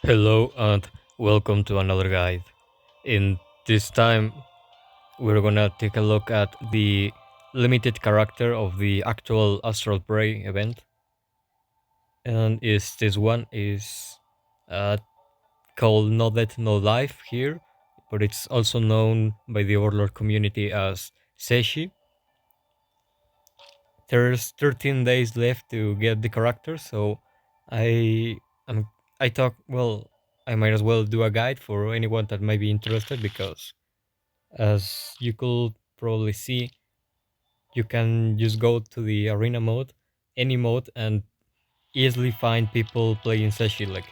Hello and welcome to another guide. In this time, we're gonna take a look at the limited character of the actual Astral Prey event, and is this one is uh, called No Death No Life here, but it's also known by the Overlord community as Zesshy. There's 13 days left to get the character, so I am I thought I might as well do a guide for anyone that might be interested because as you could probably see, you can just go to the arena mode, any mode, and easily find people playing Seshi. Like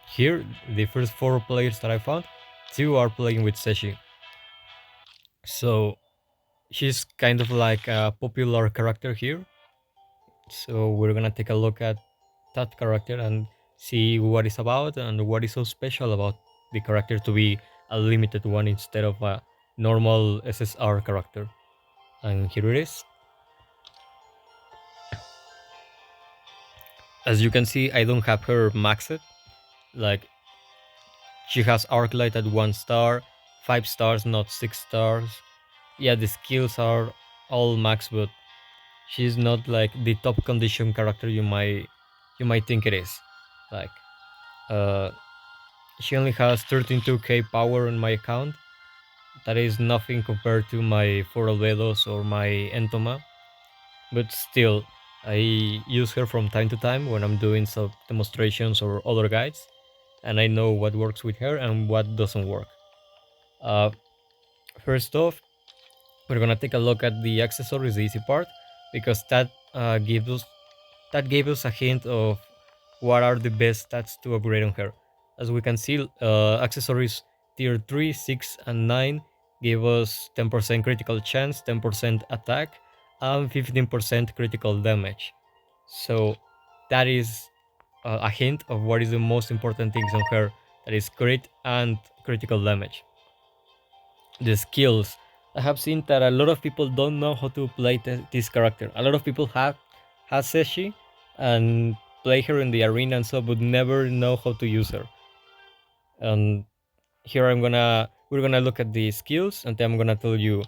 here, the first four players that I found, two are playing with Seshi. So she's kind of like a popular character here. So we're gonna take a look at that character and see what it's about and what is so special about the character to be a limited one instead of a normal SSR character. And here it is. As you can see, I don't have her maxed. Like she has arc light at 1 star, 5 stars, not 6 stars. Yeah, the skills are all max, but she's not like the top condition character you might think it is. Like uh she only has 132k power on my account. That is nothing compared to my 4 Albedos or my Entoma, but still, I use her from time to time when I'm doing some demonstrations or other guides, and I know what works with her and what doesn't work. Uh, First off, we're gonna take a look at the accessories, the easy part, because that gave us a hint of what are the best stats to upgrade on her. As we can see, accessories tier 3, 6, and 9 gave us 10% critical chance, 10% attack, and 15% critical damage. So that is a hint of what is the most important things on her. That is crit and critical damage. The skills. I have seen that a lot of people don't know how to play this character. A lot of people have Seshi and play her in the arena and so, but never know how to use her. And here we're gonna look at the skills, and then I'm gonna tell you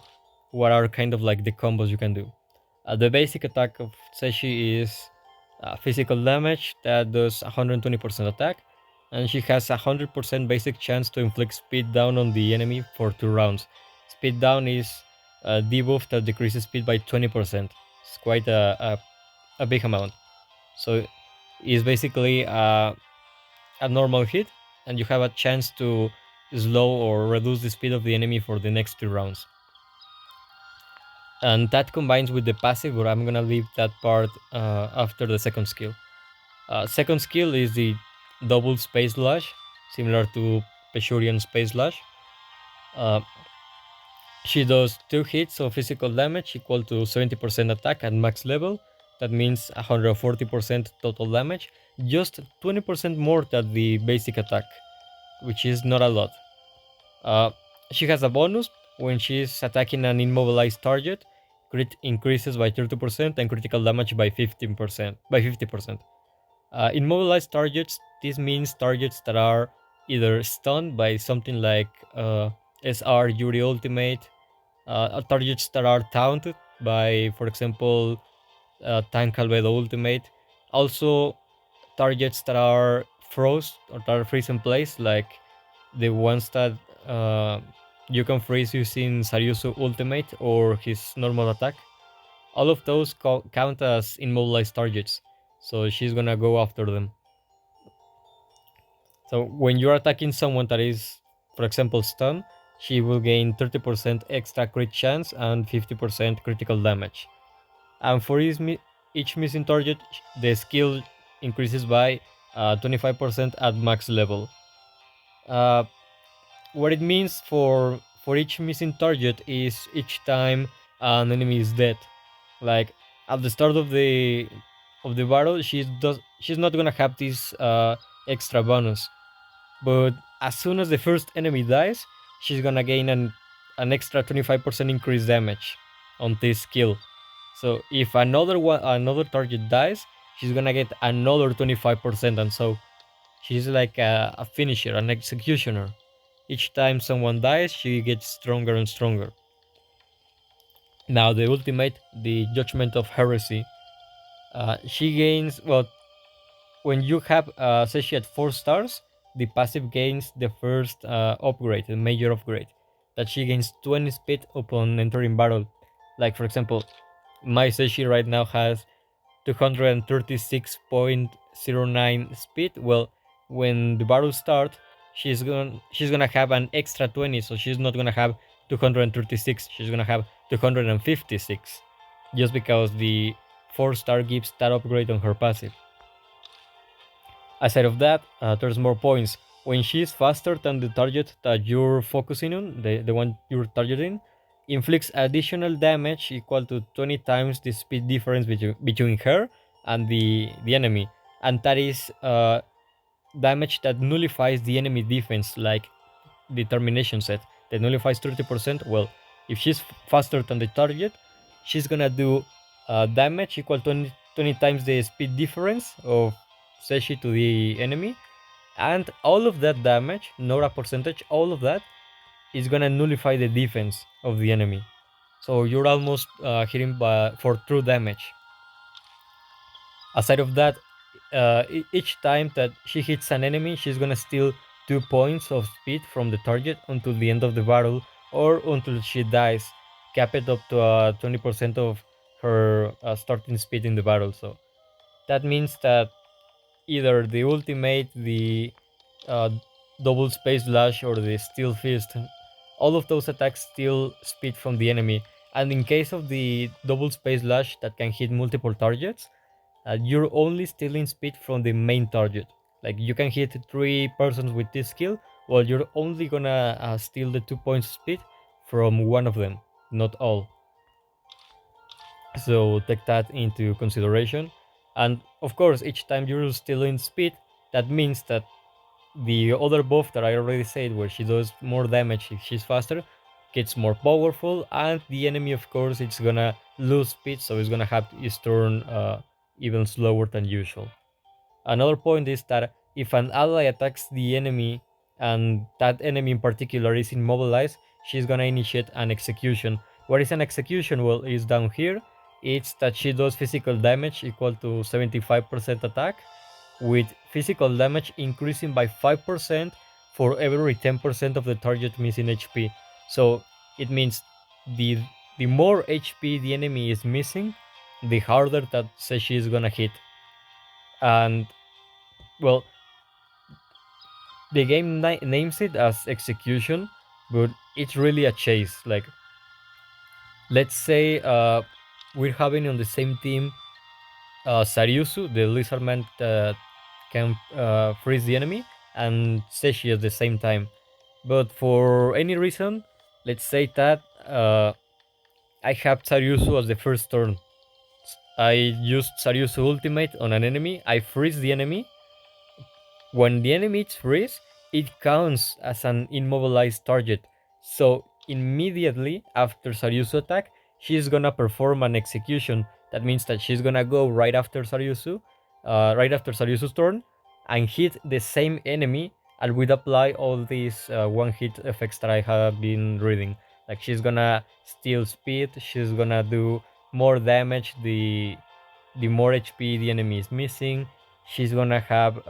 what are kind of like the combos you can do. The basic attack of Seshi is physical damage that does 120% attack, and she has a 100% basic chance to inflict speed down on the enemy for 2 rounds. Speed down is a debuff that decreases speed by 20%. It's quite a big amount. So it's basically a normal hit, and you have a chance to slow or reduce the speed of the enemy for the next 2 rounds. And that combines with the passive, but I'm gonna leave that part after the second skill. Second skill is the double space slash, similar to Peshurian space slash. Uh, she does 2 hits of physical damage equal to 70% attack at max level. That means 140% total damage, just 20% more than the basic attack, which is not a lot. Uh, she has a bonus when she's attacking an immobilized target. Crit increases by 30% and critical damage by 15%. By 50%. Immobilized targets. This means targets that are either stunned by something like SR Yuri Ultimate, targets that are taunted by, for example, Tank Albedo Ultimate. Also, targets that are froze or that are freeze in place, like the ones that uh, you can freeze using Saryusu ultimate or his normal attack. All of those count as immobilized targets, so she's gonna go after them. So when you're attacking someone that is, for example, stun, she will gain 30% extra crit chance and 50% critical damage. And for each missing target, the skill increases by 25% at max level. Uh, what it means for each missing target is each time an enemy is dead. Like at the start of the battle, she's not gonna have this extra bonus, but as soon as the first enemy dies, she's gonna gain an extra 25% increased damage on this skill. So if another target dies, she's gonna get another 25%, and so She's like a finisher, an executioner. Each time someone dies, she gets stronger and stronger. Now, the ultimate, the Judgment of Heresy, she gains, well, when you have Zesshy at 4 stars, the passive gains the first upgrade, the major upgrade, that she gains 20 speed upon entering battle. Like, for example, my Zesshy right now has 236.09 speed. Well, when the battle starts, she's gonna have an extra 20, so she's not gonna have 236. She's gonna have 256, just because the 4-star gives that upgrade on her passive. Aside of that, there's more points. When she's faster than the target that you're focusing on, the one you're targeting, inflicts additional damage equal to 20 times the speed difference between her and the enemy. And that is damage that nullifies the enemy defense, like the termination set. That nullifies 30%. Well, if she's faster than the target, she's gonna do damage equal to 20 times the speed difference of Zesshy to the enemy, and all of that damage, not a percentage, all of that is gonna nullify the defense of the enemy. So you're almost hitting for true damage. Aside of that, each time that she hits an enemy, she's gonna steal 2 points of speed from the target until the end of the battle or until she dies, cap it up to 20% of her starting speed in the battle. So that means that either the ultimate, the uh, double space slash, or the steel fist, all of those attacks steal speed from the enemy. And in case of the double space slash that can hit multiple targets, you're only stealing speed from the main target. Like you can hit 3 persons with this skill, while you're only gonna steal the 2 points of speed from one of them, not all. So take that into consideration. And of course, each time you're stealing speed, that means that the other buff that I already said, where she does more damage if she's faster, gets more powerful, and the enemy, of course, it's gonna lose speed, so it's gonna have its turn even slower than usual. Another point is that if an ally attacks the enemy and that enemy in particular is immobilized, she's gonna initiate an execution. What is an execution? Well, it's down here. It's that she does physical damage equal to 75% attack, with physical damage increasing by 5% for every 10% of the target missing HP. So it means the the more HP the enemy is missing, the harder that Zesshy is gonna hit. And well, the game names it as execution, but it's really a chase. Like, let's say we're having on the same team Sariusu, the lizard man that can freeze the enemy, and Zesshy at the same time. But for any reason, let's say that I have Sariusu as the first turn. I used Sariusu ultimate on an enemy, I freeze the enemy. When the enemy is freeze, it counts as an immobilized target. So immediately after Sariusu attack, she's gonna perform an execution. That means that she's gonna go right after Sariusu's turn, and hit the same enemy, and would apply all these one-hit effects that I have been reading. Like she's gonna steal speed, she's gonna do more damage the more HP the enemy is missing. She's gonna have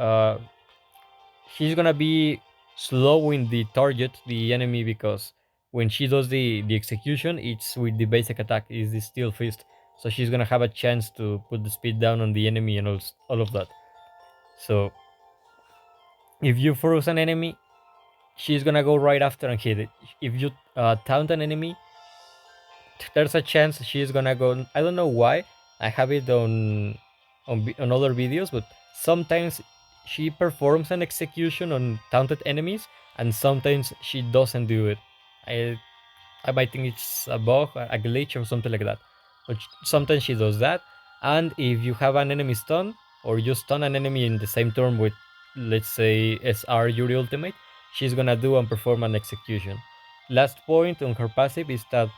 she's gonna be slowing the target, the enemy, because when she does the execution, it's with the basic attack, is the steel fist. So she's gonna have a chance to put the speed down on the enemy and all of that. So if you froze an enemy, she's gonna go right after and hit it. If you taunt an enemy, there's a chance she's gonna go. I don't know why. I have it on other videos, but sometimes she performs an execution on taunted enemies, and sometimes she doesn't do it. I I might think it's a bug, a glitch, or something like that. But sometimes she does that. And if you have an enemy stun, or you stun an enemy in the same turn with, let's say, SR Yuri ultimate, she's gonna do and perform an execution. Last point on her passive is that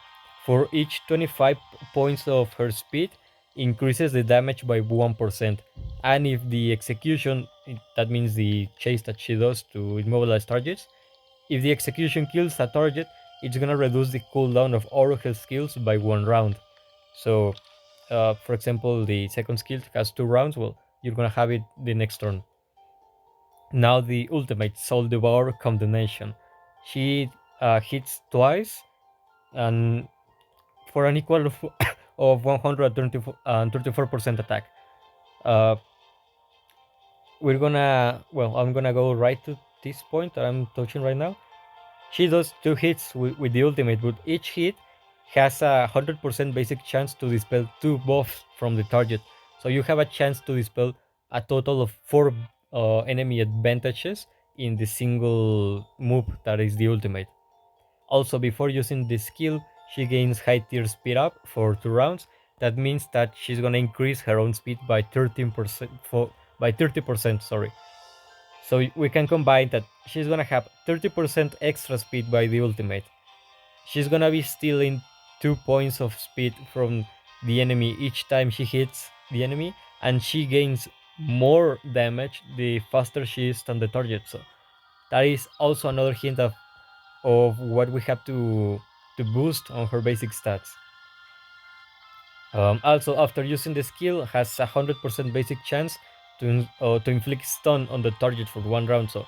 for each 25 points of her speed, increases the damage by 1%. And if the execution, that means the chase that she does to immobilize targets, if the execution kills a target, it's gonna reduce the cooldown of all of her skills by 1 round. So, for example, the second skill has 2 rounds. Well, you're gonna have it the next turn. Now the ultimate Soul Devour Condemnation. She hits twice and for an equal of 134% attack. Uh, I'm gonna go right to this point that I'm touching right now. She does 2 hits with the ultimate, but each hit has a 100% basic chance to dispel 2 buffs from the target. So you have a chance to dispel a total of 4 enemy advantages in the single move that is the ultimate. Also, before using this skill, she gains high tier speed up for 2 rounds. That means that she's gonna increase her own speed by 13% by 30%. Sorry. So we can combine that she's gonna have 30% extra speed by the ultimate. She's gonna be stealing 2 points of speed from the enemy each time she hits the enemy, and she gains more damage the faster she is on the target. So that is also another hint of what we have to boost on her basic stats. Also, after using the skill, has a 100% basic chance to inflict stun on the target for 1 round. So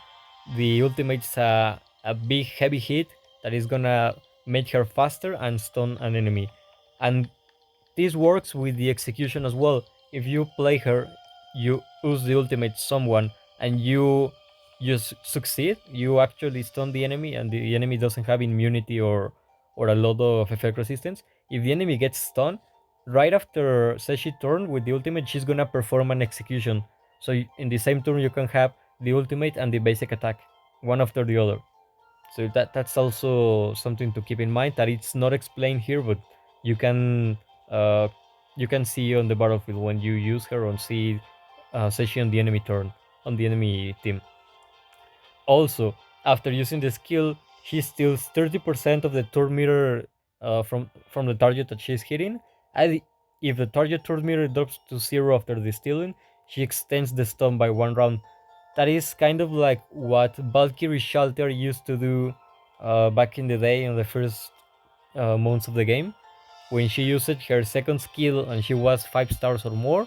the ultimate's a big heavy hit that is gonna make her faster and stun an enemy. And this works with the execution as well. If you play her, you use the ultimate someone, and you succeed, you actually stun the enemy, and the enemy doesn't have immunity or a lot of effect resistance. If the enemy gets stunned, right after Zesshy turn with the ultimate, she's gonna perform an execution. So in the same turn, you can have the ultimate and the basic attack, one after the other. So that's also something to keep in mind, that it's not explained here, but you can uh, you can see on the battlefield when you use her on see Zesshy on the enemy turn, on the enemy team. Also, after using the skill, she steals 30% of the turn meter from the target that she's hitting. And if the target turn meter drops to 0 after the stealing, she extends the stun by 1 round. That is kind of like what Valkyrie Shelter used to do back in the day in the first months of the game. When she used her second skill and she was 5 stars or more,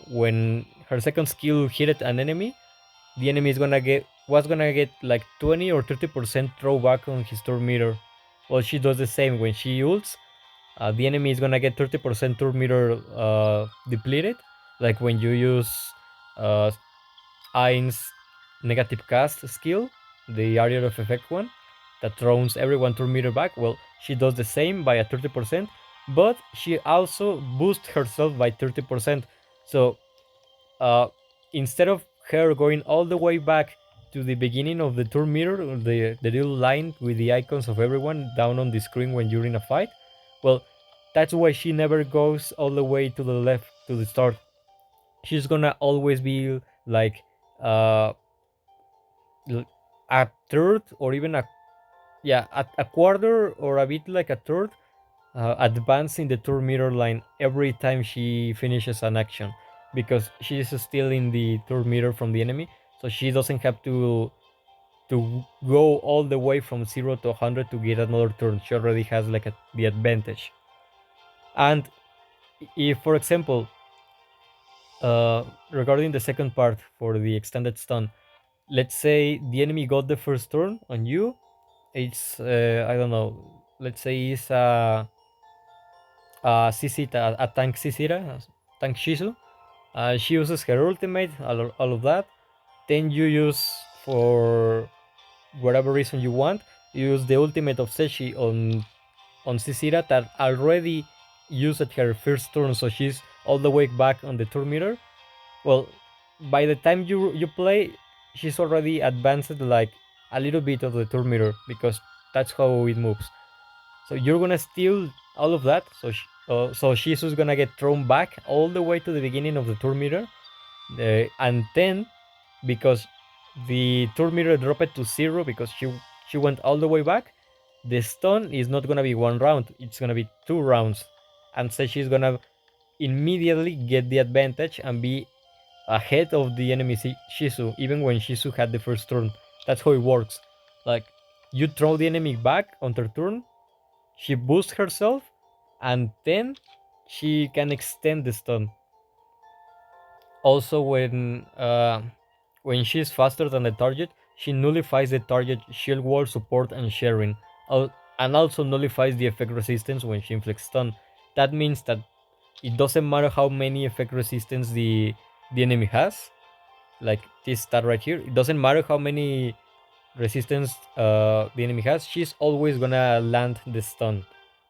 when her second skill hit an enemy, the enemy is gonna get like 20 or 30% throwback on his turn meter. Well, she does the same when she ults. The enemy is gonna get 30% turn meter depleted, like when you use uh, Ain's negative cast skill, the area of effect one, that throws everyone turn meter back. Well, she does the same by a 30%, but she also boosts herself by 30%. So uh, instead of her going all the way back to the beginning of the turn meter, the little line with the icons of everyone down on the screen when you're in a fight, well, that's why she never goes all the way to the left to the start. She's gonna always be like uh, a third or even a quarter or a bit like a third advancing the turn meter line every time she finishes an action, because she is still in the turn meter from the enemy, so she doesn't have to go all the way from 0 to 100 to get another turn. She already has like the advantage. And if, for example, regarding the second part for the extended stun, let's say the enemy got the first turn on you. It's I don't know, let's say it's Sisita, a tank Sisira, tank Shizu. She uses her ultimate, all of that. Then you use, for whatever reason you want, you use the ultimate of Zesshy on Sisira that already used her first turn, so she's all the way back on the turn meter. Well, by the time you play, she's already advanced like a little bit of the turn meter, because that's how it moves. So you're gonna steal all of that. So she's just gonna get thrown back all the way to the beginning of the turn meter, and then because the turn meter dropped to 0 because she went all the way back, the stun is not gonna be 1 round. It's gonna be 2 rounds, and so she's gonna immediately get the advantage and be ahead of the enemy Shizu, even when Shizu had the first turn. That's how it works. Like, you throw the enemy back on their turn, she boosts herself, and then she can extend the stun. Also, when she's faster than the target, she nullifies the target shield wall, support, and sharing, and also nullifies the effect resistance when she inflicts stun. That means that it doesn't matter how many effect resistance the enemy has, like this stat right here. It doesn't matter how many resistance the enemy has. She's always gonna land the stun,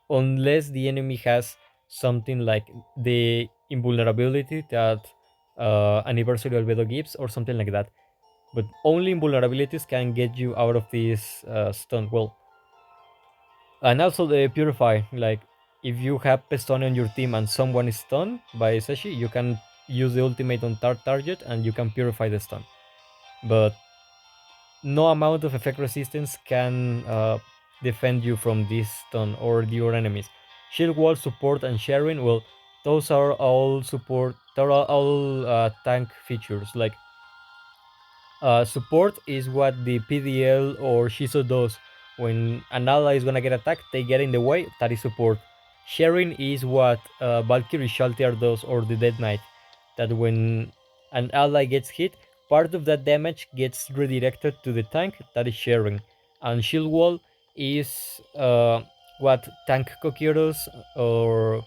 unless the enemy has something like the invulnerability that Anniversary Albedo gives, or something like that. But only invulnerabilities can get you out of this stun. Well, and also the Purify. Like, if you have Pestone on your team and someone is stunned by Zesshy, you can use the ultimate on target and you can purify the stun. But no amount of effect resistance can defend you from this stun or your enemies. Shield wall, support, and sharing, well, those are all support. They're all tank features. Like, support is what the PDL or Shiso does. When an ally is gonna get attacked, they get in the way, that is support. Sharing is what Valkyrie Shaltiar does, or the Dead Knight. That when an ally gets hit, part of that damage gets redirected to the tank, that is sharing. And Shield Wall is what Tank Kokyutos or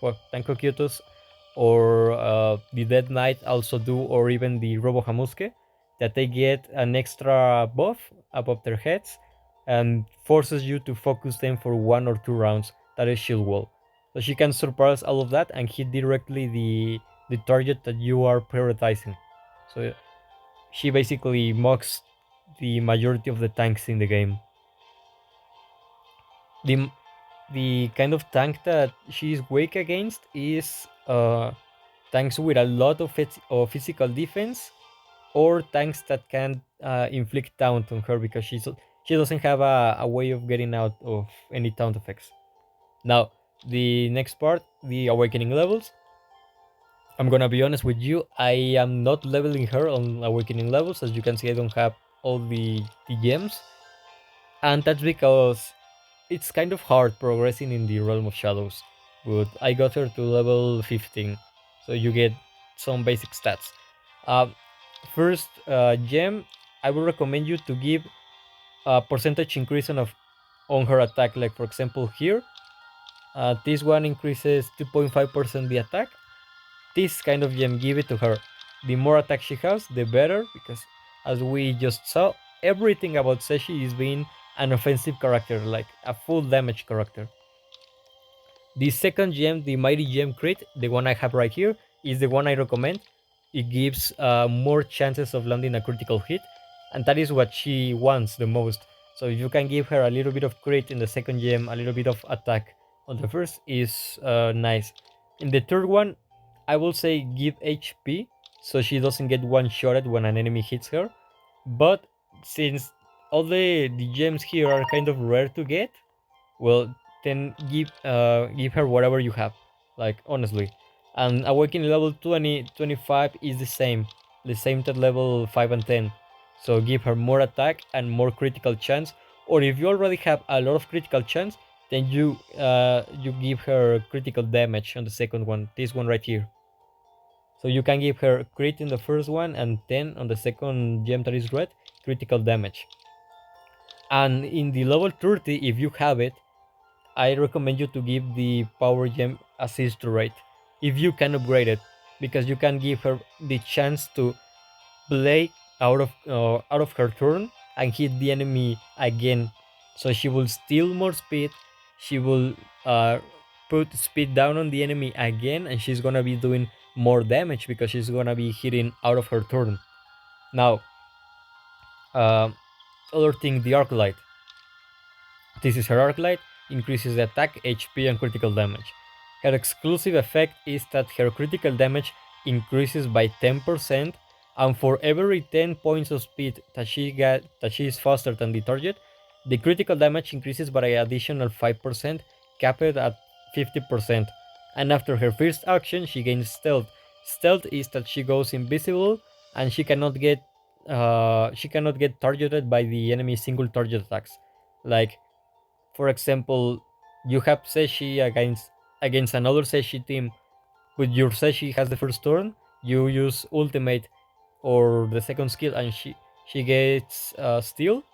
the Dead Knight also do, or even the Robo Hamuske, that they get an extra buff above their heads and forces you to focus them for 1 or 2 rounds. That is Shield Wall. So she can surpass all of that and hit directly the target that you are prioritizing. So she basically mocks the majority of the tanks in the game. The the kind of tank that she is weak against is tanks with a lot of physical defense, or tanks that can inflict taunt on her, because she doesn't have a way of getting out of any taunt effects. Now, the next part, the awakening levels. I'm gonna be honest with you, I am not leveling her on awakening levels. As you can see, I don't have all the gems, and that's because it's kind of hard progressing in the realm of shadows. But I got her to level 15, so you get some basic stats. Uh, First gem, I would recommend you to give a percentage increase on her attack. Like, for example, here, this one increases 2.5% the attack. This kind of gem, give it to her. The more attack she has, the better, because as we just saw, everything about Zesshy is being an offensive character, like a full damage character. The second gem, the Mighty Gem Crit, the one I have right here, is the one I recommend. It gives more chances of landing a critical hit, and that is what she wants the most. So if you can give her a little bit of crit in the second gem, a little bit of attack on the first, is nice. In the third one, I will say give HP, so she doesn't get one-shotted when an enemy hits her. But since all the gems here are kind of rare to get, well, then give her whatever you have, like, honestly. And awakening level 20 25 is the same that level 5 and 10. So give her more attack and more critical chance, or if you already have a lot of critical chance, then you give her critical damage on the second one, this one right here. So you can give her crit in the first one, and then on the second gem that is red, critical damage. And in the level 30, if you have it, I recommend you to give the power gem assist rate if you can upgrade it, because you can give her the chance to play out of her turn and hit the enemy again. So she will steal more speed. She will uh, put speed down on the enemy again, and she's gonna be doing more damage because she's gonna be hitting out of her turn. Now, uh, other thing, the arc light. This is her arc light, increases the attack, HP, and critical damage. Her exclusive effect is that her critical damage increases by 10%, and for every 10 points of speed that she is faster than the target, the critical damage increases by an additional 5%, capped at 50%. And after her first action, she gains stealth. Stealth is that she goes invisible and she cannot get targeted by the enemy single target attacks. Like for example, you have Zesshy against another Zesshy team, but your Zesshy has the first turn. You use ultimate or the second skill, and she gets steal.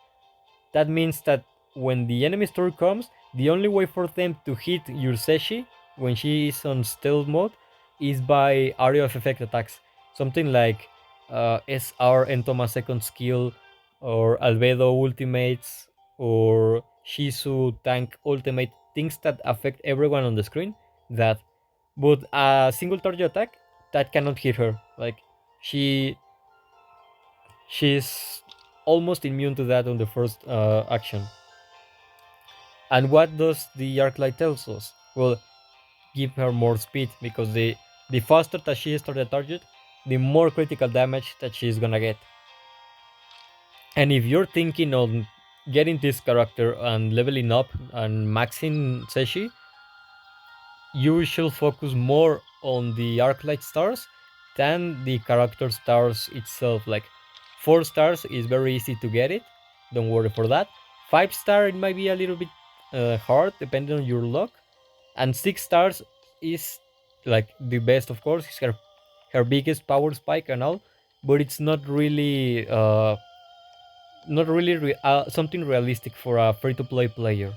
That means that when the enemy turn comes, the only way for them to hit your Zesshy when she is on stealth mode is by area of effect attacks. Something like SR Entoma second skill, or Albedo ultimates, or Shizu tank ultimate, things that affect everyone on the screen. That, but a single target attack that cannot hit her. Like she she's almost immune to that on the first action. And what does the Arclight tells us? Well, give her more speed, because the faster that she starts the target, the more critical damage that she's gonna get. And if you're thinking on getting this character and leveling up and maxing Zesshy, you should focus more on the Arclight stars than the character stars itself. Like 4 stars is very easy to get it, don't worry for that. 5 star it might be a little bit hard depending on your luck, and 6 stars is like the best. Of course, it's her biggest power spike and all, but it's not really something realistic for a free-to-play player,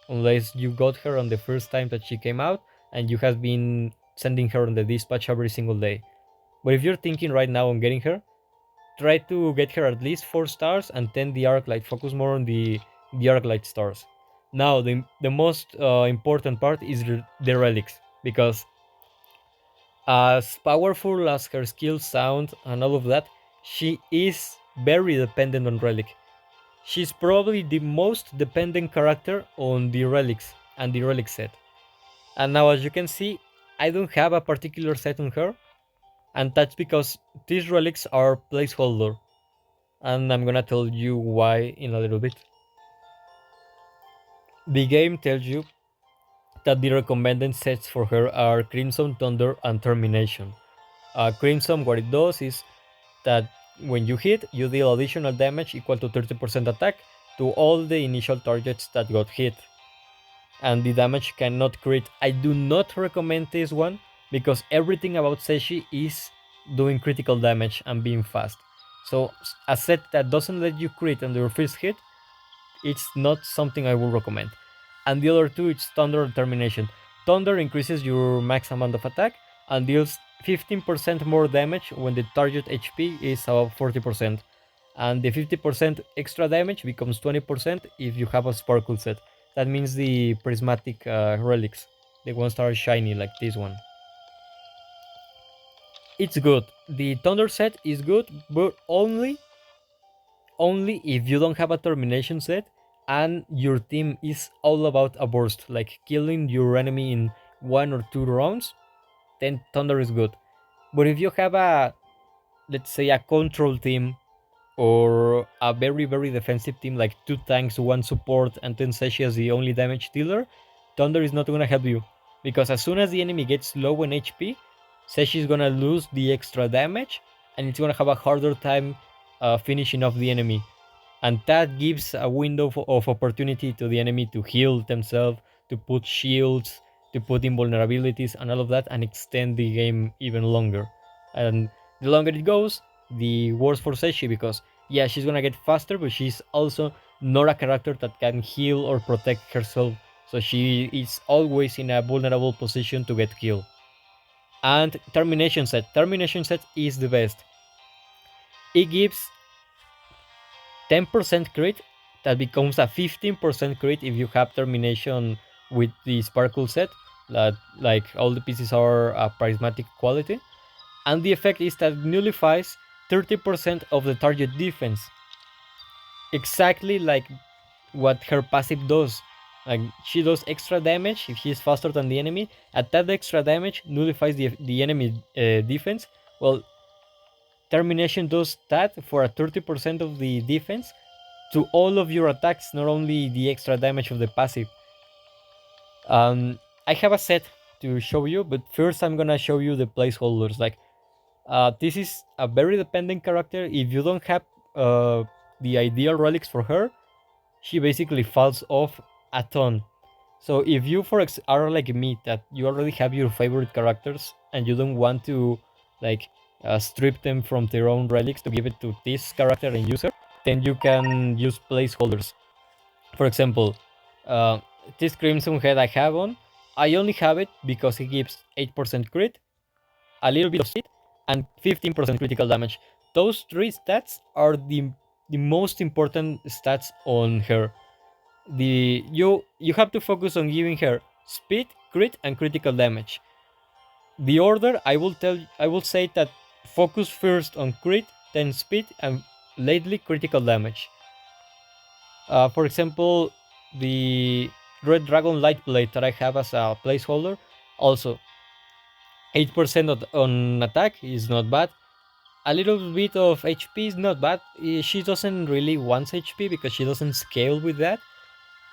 unless you got her on the first time that she came out and you have been sending her on the dispatch every single day. But if you're thinking right now on getting her, try to get her at least 4 stars, and then the Arclight. Focus more on the Arclight stars. Now, the most important part is the relics, because as powerful as her skills sound and all of that, she is very dependent on relic. She's probably the most dependent character on the relics and the relic set. And now, as you can see, I don't have a particular set on her, and that's because these relics are placeholder, and I'm gonna tell you why in a little bit. The game tells you that the recommended sets for her are Crimson, Thunder, and Termination. Crimson, what it does is that when you hit, you deal additional damage equal to 30% attack to all the initial targets that got hit. And the damage cannot crit. I do not recommend this one, because everything about Zesshy is doing critical damage and being fast. So a set that doesn't let you crit on your first hit, it's not something I would recommend. And the other two, it's Thunder and Termination. Thunder increases your max amount of attack and deals 15% more damage when the target HP is above 40%. And the 50% extra damage becomes 20% if you have a Sparkle set. That means the prismatic relics, the ones that are shiny like this one. It's good. The Thunder set is good, but only if you don't have a termination set and your team is all about a burst, like killing your enemy in 1 or 2 rounds, then Thunder is good. But if you have a, let's say, a control team, or a very very defensive team, like 2 tanks, 1 support, and then Zesshy as the only damage dealer, Thunder is not gonna help you, because as soon as the enemy gets low in HP, Zesshy is gonna lose the extra damage, and it's gonna have a harder time finishing off the enemy, and that gives a window of opportunity to the enemy to heal themselves, to put shields, to put invulnerabilities, and all of that, and extend the game even longer. And the longer it goes, the worse for Zesshy, because yeah, she's gonna get faster, but she's also not a character that can heal or protect herself, so she is always in a vulnerable position to get killed. And Termination set is the best. It gives 10% crit that becomes a 15% crit if you have Termination with the Sparkle set, that like all the pieces are a prismatic quality. And the effect is that nullifies 30% of the target defense, exactly like what her passive does. Like she does extra damage if she's faster than the enemy, and that extra damage nullifies the enemy defense. Well, Termination does that for a 30% of the defense to all of your attacks, not only the extra damage of the passive. I have a set to show you, but first I'm gonna show you the placeholders. Like This is a very dependent character. If you don't have uh, the ideal relics for her, she basically falls off a ton. So if you are like me, that you already have your favorite characters and you don't want to like strip them from their own relics to give it to this character and use her, then you can use placeholders. For example, uh, this Crimson Head I have on, I only have it because it gives 8% crit, a little bit of speed, and 15% critical damage. Those three stats are the most important stats on her. You have to focus on giving her speed, crit, and critical damage. The order I will say that focus first on crit, then speed, and lately critical damage. For example, the Red Dragon Light Blade that I have as a placeholder, also 8% on attack is not bad. A little bit of HP is not bad. She doesn't really want HP because she doesn't scale with that,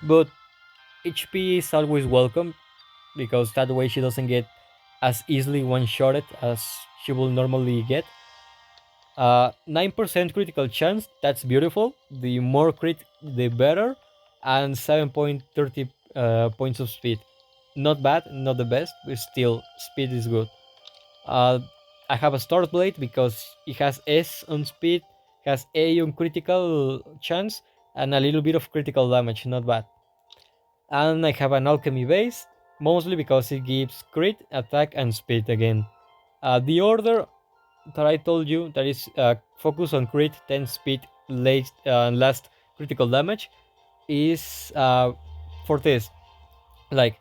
but HP is always welcome because that way she doesn't get as easily one-shotted as she will normally get. 9% critical chance, that's beautiful. The more crit, the better. And 7.30 points of speed. Not bad, not the best, but still, speed is good. Uh, I have a Star Blade because it has S on speed, has A on critical chance, and a little bit of critical damage, not bad. And I have an Alchemy base, mostly because it gives crit, attack, and speed again. The order that I told you, that is focus on crit, 10 speed, last critical damage, is for this. Like,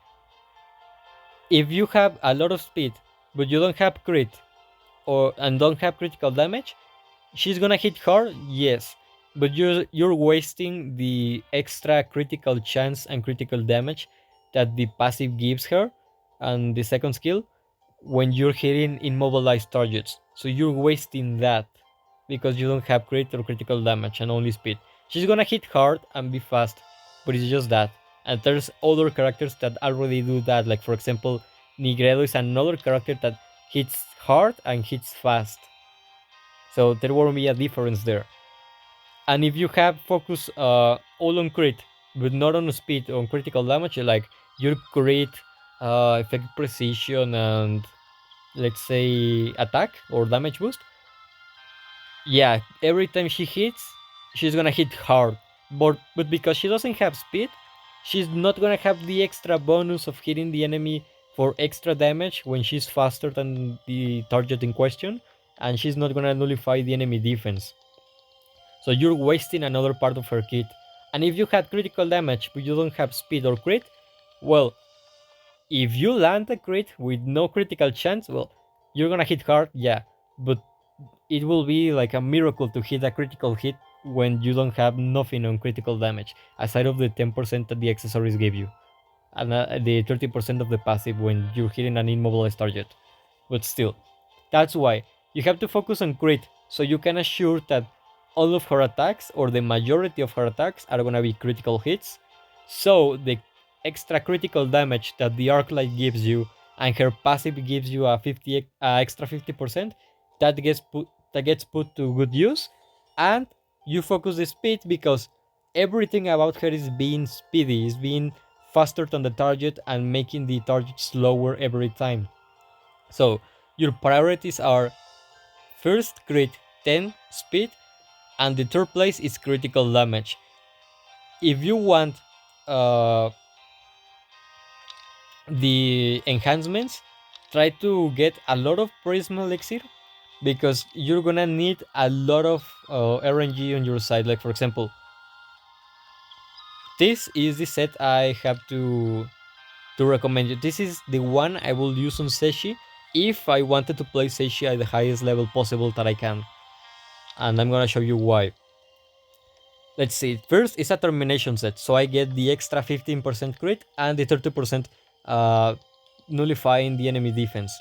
if you have a lot of speed, but you don't have crit, and don't have critical damage, she's gonna hit hard, yes, but you're wasting the extra critical chance and critical damage that the passive gives her, and the second skill when you're hitting immobilized targets. So you're wasting that because you don't have crit or critical damage and only speed. She's gonna hit hard and be fast, but it's just that. And there's other characters that already do that. Like for example, Nigredo is another character that hits hard and hits fast. So there will be a difference there. And if you have focus all on crit, but not on speed, on critical damage, like your crit, effect precision, and let's say attack or damage boost, yeah, every time she hits, she's gonna hit hard. But because she doesn't have speed, she's not gonna have the extra bonus of hitting the enemy for extra damage when she's faster than the target in question, and she's not gonna nullify the enemy defense. So you're wasting another part of her kit. And if you had critical damage but you don't have speed or crit, well, if you land a crit with no critical chance, well, you're gonna hit hard, yeah, but it will be like a miracle to hit a critical hit when you don't have nothing on critical damage, aside of the 10% that the accessories give you, and the 30% of the passive when you're hitting an immobilized target. But still, that's why you have to focus on crit, so you can assure that all of her attacks, or the majority of her attacks, are gonna be critical hits. So the extra critical damage that the arc light gives you and her passive gives you a extra 50%, that gets put to good use, and you focus the speed because everything about her is being speedy, is being faster than the target and making the target slower every time. So your priorities are first crit, 10 speed, and the third place is critical damage. If you want uh, the enhancements, try to get a lot of Prism Elixir because you're gonna need a lot of RNG on your side. Like for example, this is the set I have to recommend you. This is the one I will use on Zesshy if I wanted to play Zesshy at the highest level possible that I can. And I'm gonna show you why. Let's see, first it's a termination set, so I get the extra 15% crit and the 30% nullifying the enemy defense.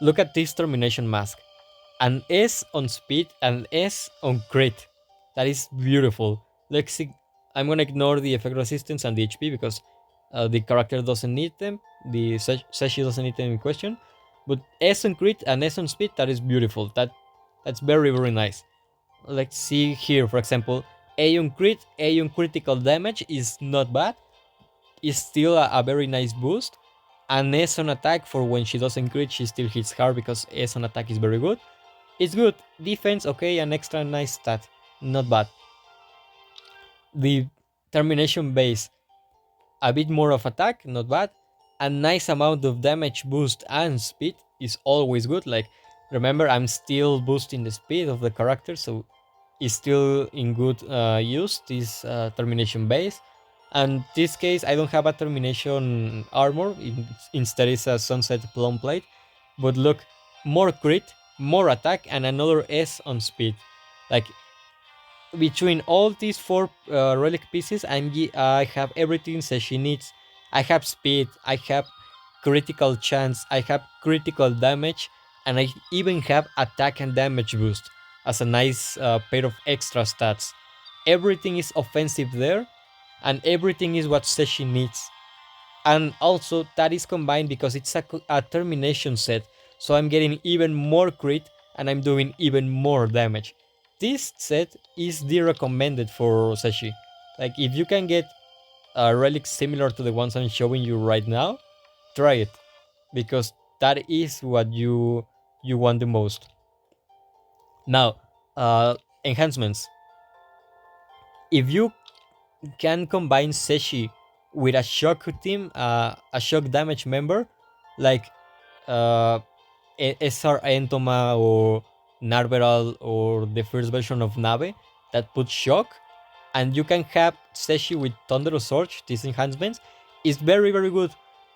Look at this termination mask. An S on speed and S on crit. That is beautiful. Let's see. I'm gonna ignore the effect resistance and the HP because the character doesn't need them. The Seshi doesn't need them in question. But S on crit and S on speed, that is beautiful. That's very very nice. Let's see here, for example, A on crit, A on critical damage is not bad. It's still a very nice boost. And S on attack, for when she doesn't crit, she still hits hard because S on attack is very good. It's good. Defense, okay, an extra nice stat. Not bad. The termination base, a bit more of attack, not bad. A nice amount of damage boost and speed is always good. Like, remember, I'm still boosting the speed of the character, so it's still in good use, this termination base. And this case, I don't have a termination armor, instead it's a sunset plum plate. But look, more crit, more attack, and another S on speed. Like, between all these four relic pieces, I have everything that she needs. I have speed, I have critical chance, I have critical damage, and I even have attack and damage boost as a nice pair of extra stats. Everything is offensive there, and everything is what Zesshy needs. And also, that is combined because it's a termination set, so I'm getting even more crit and I'm doing even more damage. This set is the recommended for Zesshy. Like, if you can get a relic similar to the ones I'm showing you right now, try it, because that is what you want the most. Now, enhancements. If you can combine Zesshy with a shock team, a shock damage member, like uh, SR Entoma or Narveral or the first version of Nave that puts shock, and you can have Zesshy with Thunderous Surge, these enhancements, is very very good,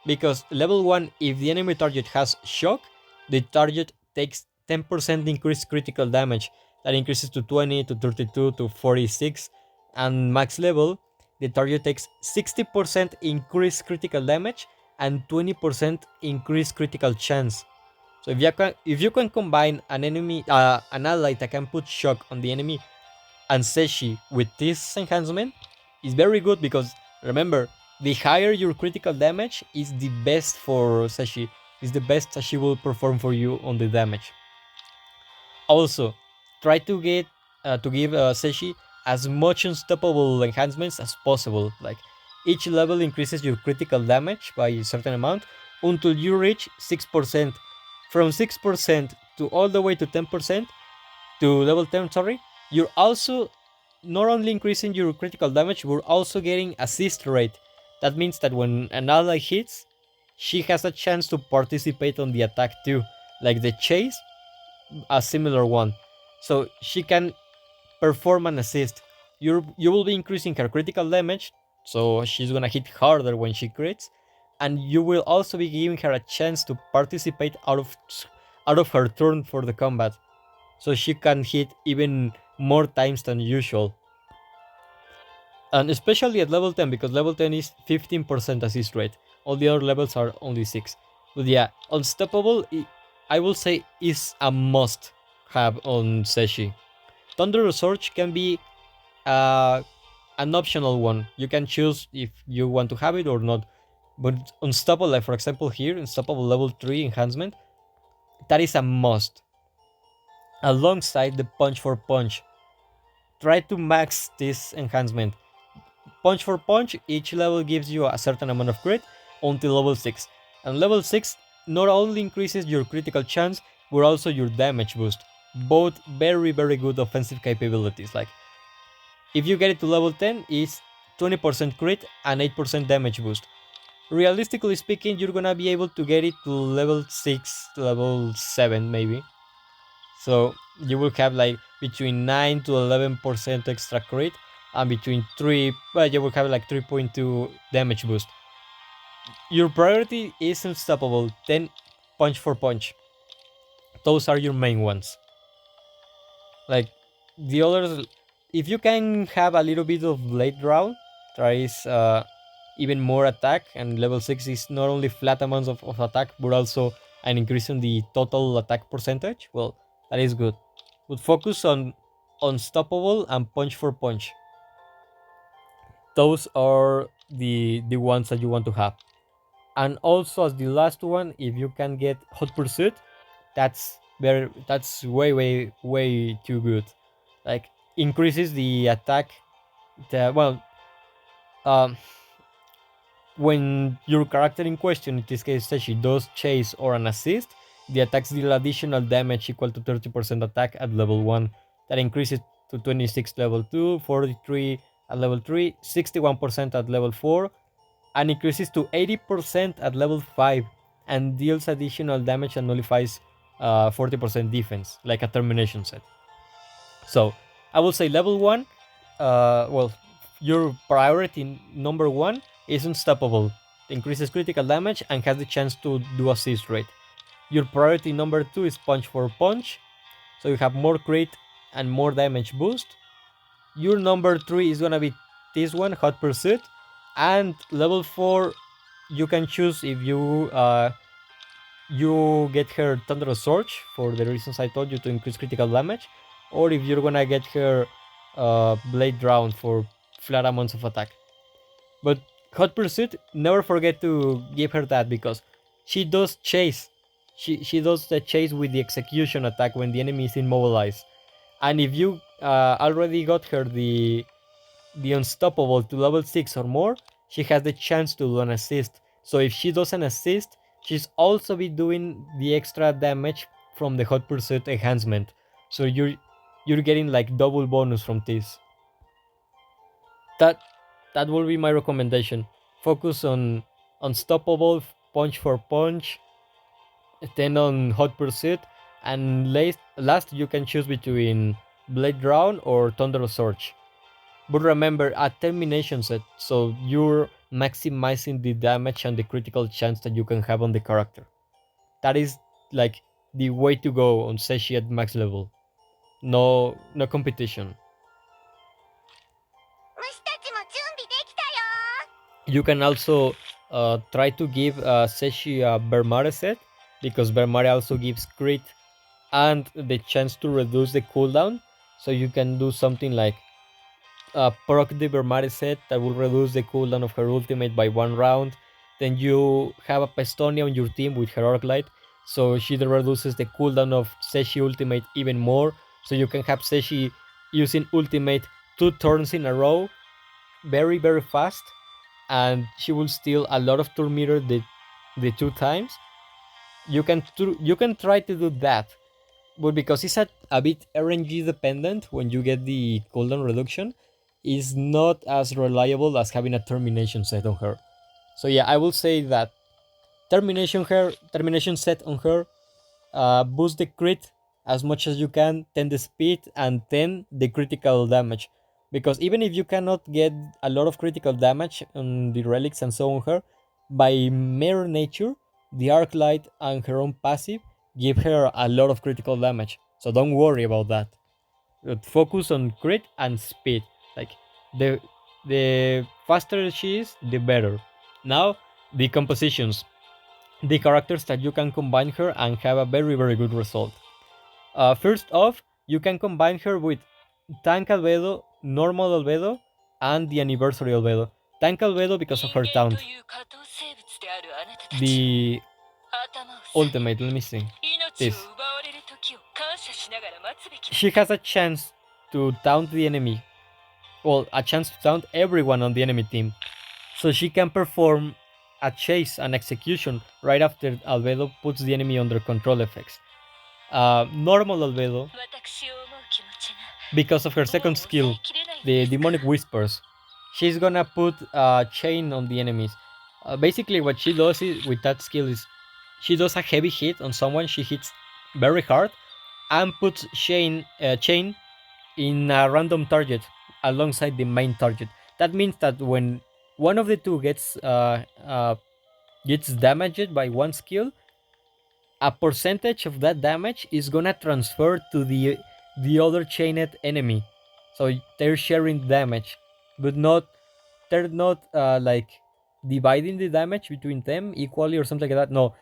because level 1, if the enemy target has shock, the target takes 10% increased critical damage. That increases to 20, to 32, to 46, and max level, the target takes 60% increased critical damage and 20% increased critical chance. So if you can combine an ally that can put shock on the enemy and Zesshy with this enhancement, is very good, because remember, the higher your critical damage is the best for Zesshy. Is the best Zesshy will perform for you on the damage. Also, try to give Zesshy as much unstoppable enhancements as possible. Like, each level increases your critical damage by a certain amount until you reach 6%. From 6% to all the way to 10%, to level 10, sorry, you're also not only increasing your critical damage, we're also getting assist rate. That means that when an ally hits, she has a chance to participate on the attack too. Like the chase, a similar one. So she can perform an assist. You will be increasing her critical damage, so she's gonna hit harder when she crits, and you will also be giving her a chance to participate out of her turn for the combat, so she can hit even more times than usual. And especially at level 10, because level 10 is 15% assist rate. All the other levels are only 6. But yeah, Unstoppable, I will say, is a must have on Zesshy. Thunder Surge can be uh, an optional one. You can choose if you want to have it or not. But Unstoppable, like for example here, Unstoppable level 3 enhancement, that is a must. Alongside the Punch for Punch. Try to max this enhancement. Punch for Punch, each level gives you a certain amount of crit until level 6. And level 6 not only increases your critical chance, but also your damage boost. Both very very good offensive capabilities. Like, if you get it to level 10, it's 20% crit and 8% damage boost. Realistically speaking, you're gonna be able to get it to level 6, to level 7 maybe. So you will have like between 9 to 11% extra crit, and between 3, well, you will have like 3.2 damage boost. Your priority is Unstoppable, then Punch for Punch. Those are your main ones. Like, the others, if you can have a little bit of late round, tries even more attack, and level 6 is not only flat amounts of attack, but also an increase in the total attack percentage. Well, that is good. But focus on Unstoppable and Punch for Punch. Those are the ones that you want to have. And also as the last one, if you can get hot pursuit, that's way too good. Like increases the attack. Well, um, when your character in question, in this case Zesshy, does chase or an assist, the attacks deal additional damage equal to 30% attack at level 1. That increases to 26 level 2, 43 at level 3, 61% at level 4, and increases to 80% at level 5, and deals additional damage and nullifies 40% defense, like a termination set. So I will say level 1, well, your priority number 1 is unstoppable, increases critical damage and has the chance to do assist rate. Your priority number 2 is punch for punch, so you have more crit and more damage boost. Your number 3 is gonna be this one, hot pursuit, and level 4 you can choose if you get her Thunderous Surge for the reasons I told you to increase critical damage, or if you're gonna get her Blade Round for flat amounts of attack. But Hot Pursuit, never forget to give her that because she does chase. She does the chase with the execution attack when the enemy is immobilized. And if you already got her the unstoppable to level 6 or more, she has the chance to do an assist. So if she does an assist, she's also be doing the extra damage from the hot pursuit enhancement. So you're getting like double bonus from this. That that will be my recommendation. Focus on unstoppable, punch for punch, then on hot pursuit, and last you can choose between blade round or thunder surge. But remember, a termination set, so you're maximizing the damage and the critical chance that you can have on the character. That is like the way to go on Zesshy at max level. No competition. You can also try to give Zesshy a Bermare set, because Bermare also gives crit and the chance to reduce the cooldown. So you can do something like proc the Vermari set that will reduce the cooldown of her ultimate by 1 round. Then you have a Pestonia on your team with her Arc Light, so she reduces the cooldown of Zesshy ultimate even more. So you can have Zesshy using ultimate 2 turns in a row, very fast, and she will steal a lot of turn meter the 2 times. You can try to do that, but because it's a bit RNG dependent when you get the cooldown reduction, is not as reliable as having a termination set on her. So yeah, I will say that termination set on her, boost the crit as much as you can, 10 the speed, and 10 the critical damage. Because even if you cannot get a lot of critical damage on the relics and so on her, by mere nature, the arc light and her own passive give her a lot of critical damage. So don't worry about that. Focus on crit and speed. Like the the faster she is, the better. Now the compositions, the characters that you can combine her and have a very good result. First off, you can combine her with Tank Albedo, Normal Albedo, and the Anniversary Albedo. Tank Albedo because of her taunt. The ultimate, let me see. This. She has a chance to taunt the enemy. Well, a chance to taunt everyone on the enemy team. So she can perform a chase and execution right after Albedo puts the enemy under control effects. Normal Albedo, because of her second skill, the Demonic Whispers, she's gonna put a chain on the enemies. Basically, what she does is, with that skill is she does a heavy hit on someone, she hits very hard, and puts chain in a random target alongside the main target. That means that when one of the two gets damaged by one skill, a percentage of that damage is gonna transfer to the other chained enemy. So they're sharing damage, but they're not like dividing the damage between them equally or something like that. No,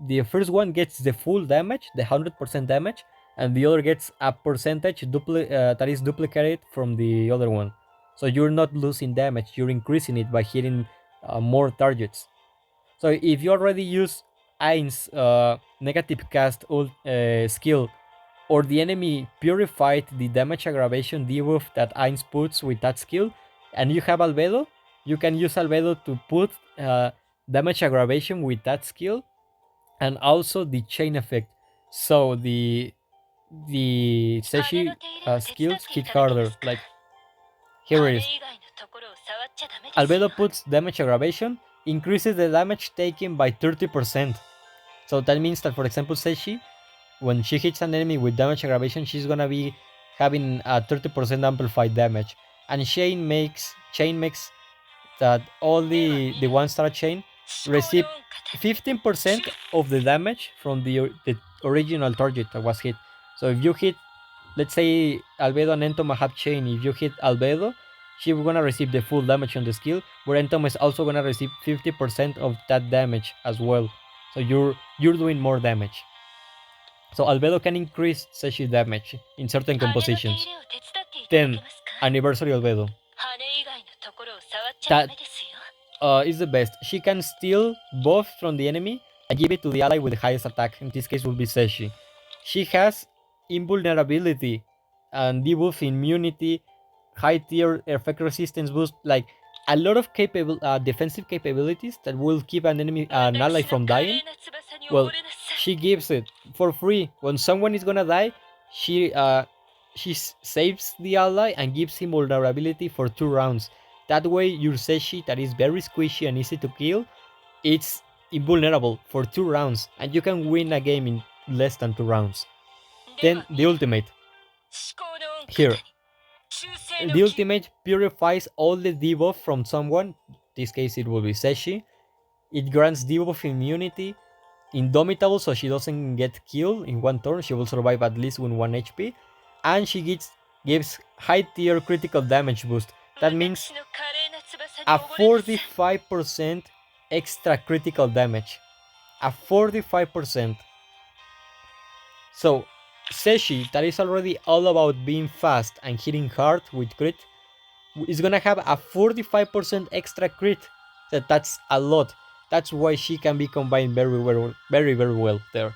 the first one gets the full damage, the 100% damage, and the other gets a percentage that is duplicated from the other one. So you're not losing damage, you're increasing it by hitting more targets. So if you already use Ain's negative cast skill, or the enemy purified the damage aggravation debuff that Ain's puts with that skill, and you have Albedo, you can use Albedo to put damage aggravation with that skill, and also the chain effect. So the Zesshy skills hit harder. Like here it is. Albedo puts damage aggravation, increases the damage taken by 30%. So that means that, for example, Zesshy, when she hits an enemy with damage aggravation, she's gonna be having a 30% amplified damage. And chain makes that all the one star chain receive 15% of the damage from the original target that was hit. So if you hit, let's say Albedo and Entoma have chain, if you hit Albedo, she's gonna receive the full damage on the skill, where Entoma is also gonna receive 50% of that damage as well. So you're doing more damage. So Albedo can increase Zesshy damage in certain compositions. Then Anniversary Albedo. That is the best. She can steal buff from the enemy and give it to the ally with the highest attack. In this case will be Zesshy. She has invulnerability and debuff immunity, high tier effect resistance boost, like a lot of defensive capabilities that will keep an ally from dying. Well, she gives it for free. When someone is gonna die, she saves the ally and gives him vulnerability for 2 rounds. That way, your Zesshy, that is very squishy and easy to kill, it's invulnerable for 2 rounds, and you can win a game in less than 2 rounds. Then the ultimate. Here, the ultimate purifies all the debuff from someone. In this case, it will be Zesshy. It grants debuff immunity, indomitable, so she doesn't get killed in one turn. She will survive at least with 1 HP, and she gives high tier critical damage boost. That means a 45% extra critical damage. A 45%. So Zesshy, that is already all about being fast and hitting hard with crit, is gonna have a 45% extra crit. That's a lot. That's why she can be combined very well there.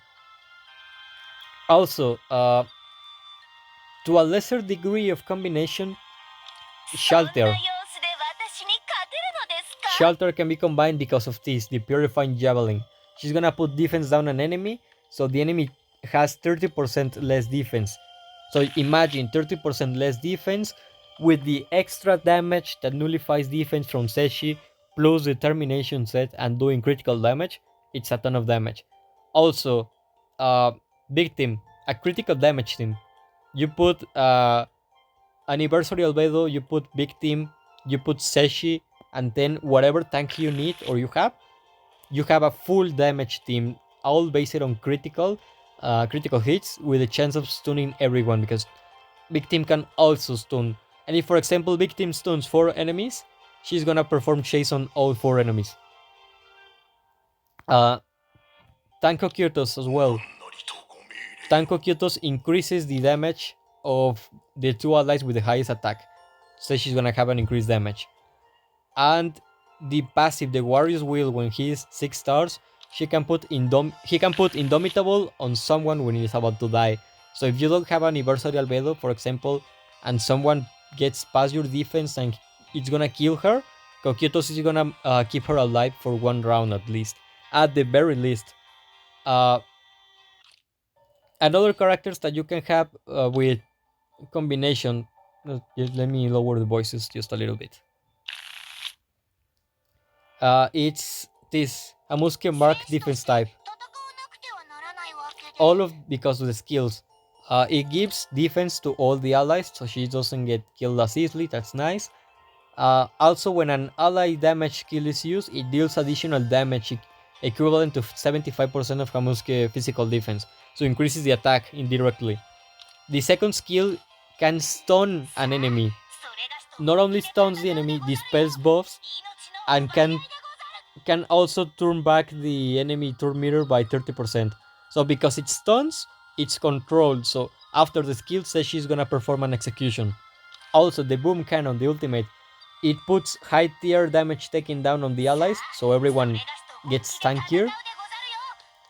Also, to a lesser degree of combination, Shelter. Shelter can be combined because of this, the Purifying Javelin. She's gonna put defense down an enemy, so the enemy has 30% less defense. So imagine 30% less defense with the extra damage that nullifies defense from Zesshy, plus the termination set and doing critical damage. It's a ton of damage. Also, victim, a critical damage team. You put Anniversary Albedo, you put victim, you put Zesshy, and then whatever tank you need or you have a full damage team, all based on critical hits with a chance of stunning everyone, because victim can also stun. And if, for example, victim stuns 4 enemies, she's gonna perform chase on all 4 enemies. Tanko Kyrtos as well. Tanko Kyrtos increases the damage of the 2 allies with the highest attack, so she's gonna have an increased damage. And the passive, the Warrior's Will, when he's 6 stars, he can put Indomitable on someone when he's about to die. So if you don't have Anniversary Albedo, for example, and someone gets past your defense and it's gonna kill her, Kokyotos is gonna keep her alive for 1 round at least. At the very least. And other characters that you can have with combination. Let me lower the voices just a little bit. It's this Amuske Mark defense type. All of because of the skills. It gives defense to all the allies, so she doesn't get killed as easily. That's nice. Also, when an ally damage skill is used, it deals additional damage equivalent to 75% of Hamuske physical defense, so increases the attack indirectly. The second skill can stun an enemy. Not only stuns the enemy, dispels buffs, and can also turn back the enemy turn meter by 30%. So because it stuns, it's controlled, so after the skill says she's gonna perform an execution. Also, the boom cannon, the ultimate, it puts high tier damage taken down on the allies, so everyone gets tankier,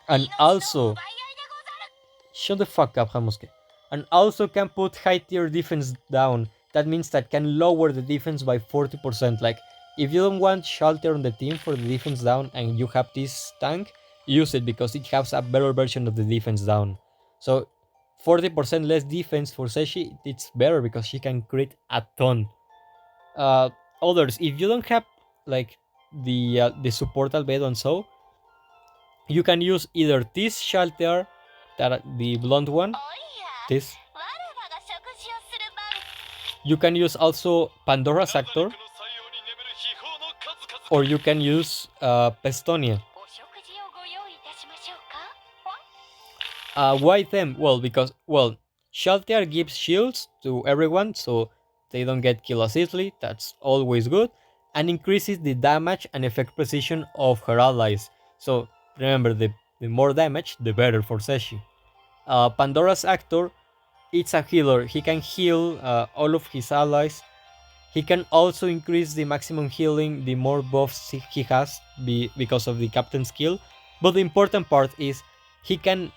and also shut the fuck up, Hamuske. And also can put high tier defense down. That means that can lower the defense by 40%. Like, if you don't want Shelter on the team for the defense down and you have this tank, use it because it has a better version of the defense down. So 40% less defense for Zesshy, it's better because she can crit a ton. Uh, Others, if you don't have like the support albedo and so, you can use either this Shelter, that the blonde one, this. You can use also Pandora's Actor, or you can use Pestonia. Why them? Well, because, well, Shelter gives shields to everyone, so they don't get killed as easily, that's always good, and increases the damage and effect precision of her allies. So remember, the more damage, the better for Zesshy. Pandora's Actor, it's a healer. He can heal all of his allies. He can also increase the maximum healing the more buffs he has because of the captain skill. But the important part is he can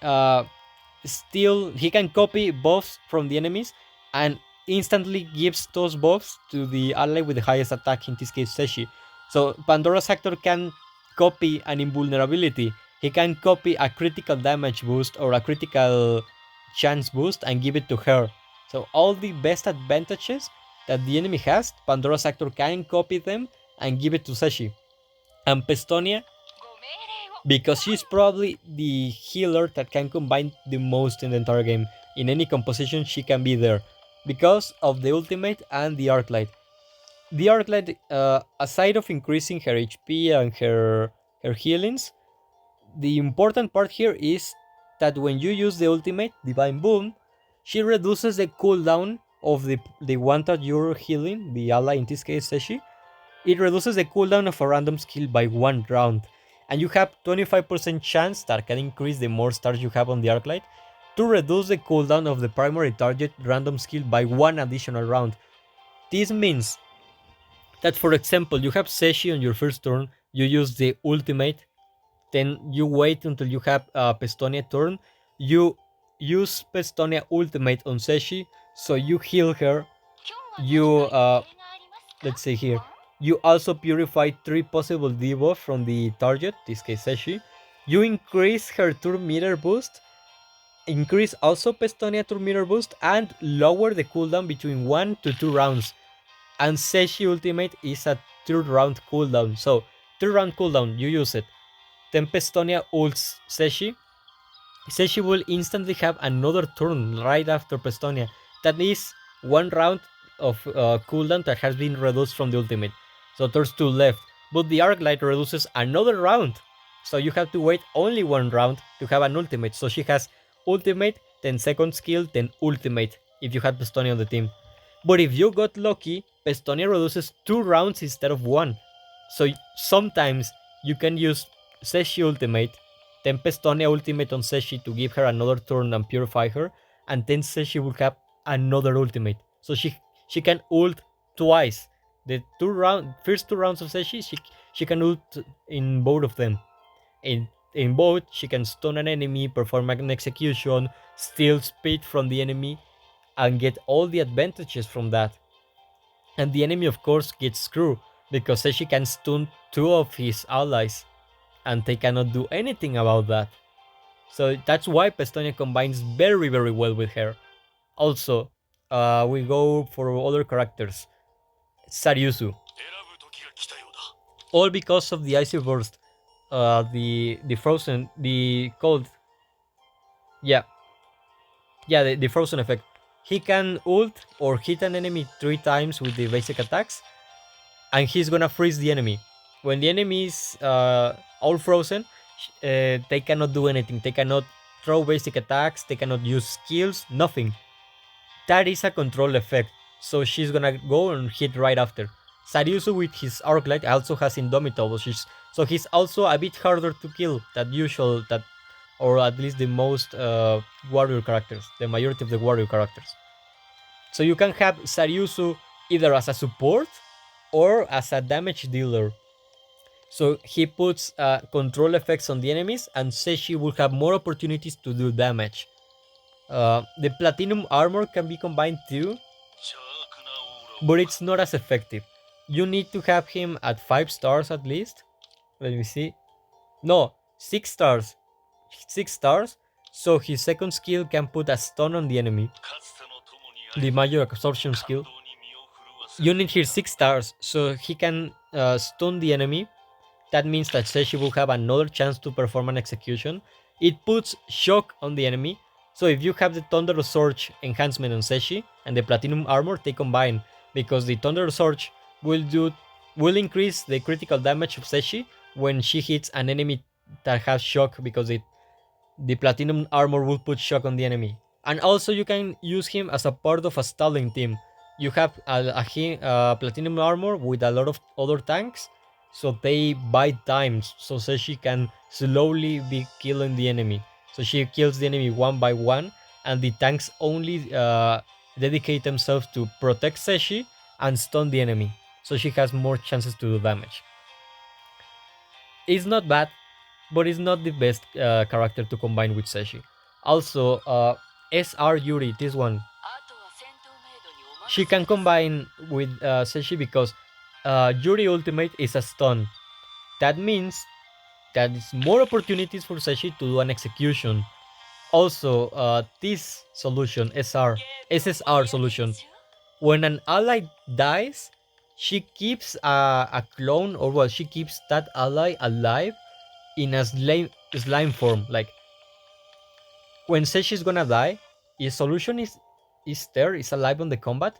he can copy buffs from the enemies and instantly gives those buffs to the ally with the highest attack, in this case Zesshy. So Pandora's Actor can copy an invulnerability. He can copy a critical damage boost or a critical chance boost and give it to her. So all the best advantages that the enemy has, Pandora's Actor can copy them and give it to Zesshy. And Pestonia, because she's probably the healer that can combine the most in the entire game. In any composition, she can be there because of the ultimate and the arc light. The arc light, aside of increasing her HP and her healings, the important part here is that when you use the ultimate, Divine Boom, she reduces the cooldown of the one that you're healing, the ally, in this case Zesshy. It reduces the cooldown of a random skill by 1 round, and you have 25% chance that can increase the more stars you have on the Arclight to reduce the cooldown of the primary target random skill by 1 additional round. This means that, for example, you have Zesshy on your first turn, you use the ultimate, then you wait until you have Pestonia turn, you use Pestonia ultimate on Zesshy, so you heal her, you let's say here, you also purify 3 possible debuffs from the target, this case Zesshy, you increase her turn meter boost, increase also Pestonia turn meter boost, and lower the cooldown between 1 to 2 rounds. And Zesshy ultimate is a 3rd round cooldown, so 3rd round cooldown, you use it. Then Pestonia ults Zesshy. Zesshy will instantly have another turn right after Pestonia. That is 1 round of cooldown that has been reduced from the ultimate. So there's 2 left. But the arc light reduces another round. So you have to wait only 1 round to have an ultimate. So she has ultimate, then second skill, then ultimate, if you had Pestonia on the team. But if you got lucky, Pestonia reduces 2 rounds instead of 1. So sometimes you can use Zesshy ultimate, then Pestonia ultimate on Zesshy to give her another turn and purify her, and then Zesshy will have another ultimate. So she can ult twice. The first 2 rounds of Zesshy, she can ult in both of them. In both, she can stun an enemy, perform an execution, steal speed from the enemy, and get all the advantages from that. And the enemy, of course, gets screwed because Zesshy can stun 2 of his allies, and they cannot do anything about that. So that's why Pestonia combines very, very well with her. Also, we go for other characters. Saryusu. All because of the Icy Burst. The frozen, the cold. Yeah. Yeah, the frozen effect. He can ult or hit an enemy 3 times with the basic attacks, and he's gonna freeze the enemy. When the enemy is all frozen, they cannot do anything. They cannot throw basic attacks, they cannot use skills, nothing. That is a control effect, so she's gonna go and hit right after. Saryusu with his arc light also has Indomitable, so he's also a bit harder to kill than usual, or at least the most warrior characters, the majority of the warrior characters. So you can have Saryusu either as a support or as a damage dealer. So he puts control effects on the enemies, and Zesshy will have more opportunities to do damage. The platinum armor can be combined too, but it's not as effective. You need to have him at 5 stars at least. Let me see. No, 6 stars. 6 stars. So his second skill can put a stun on the enemy. The major absorption skill. You need here 6 stars, so he can stun the enemy. That means that Zesshy will have another chance to perform an execution. It puts shock on the enemy. So if you have the Thunder Surge enhancement on Zesshy and the Platinum Armor, they combine, because the Thunder Surge will increase the critical damage of Zesshy when she hits an enemy that has shock, because the Platinum Armor will put shock on the enemy. And also you can use him as a part of a stalling team. You have a Platinum Armor with a lot of other tanks, so they buy time, so she can slowly be killing the enemy. So she kills the enemy one by one, and the tanks only dedicate themselves to protect Zesshy and stun the enemy. So she has more chances to do damage. It's not bad, but it's not the best character to combine with Zesshy. Also, SR Yuri, this one, she can combine with Zesshy because Yuri Ultimate is a stun. That means that is more opportunities for Zesshy to do an execution. Also, this solution, SSR solution, when an ally dies, she keeps a clone, or well, she keeps that ally alive in a slime form. Like when Zesshy is gonna die, his solution is there, is alive on the combat.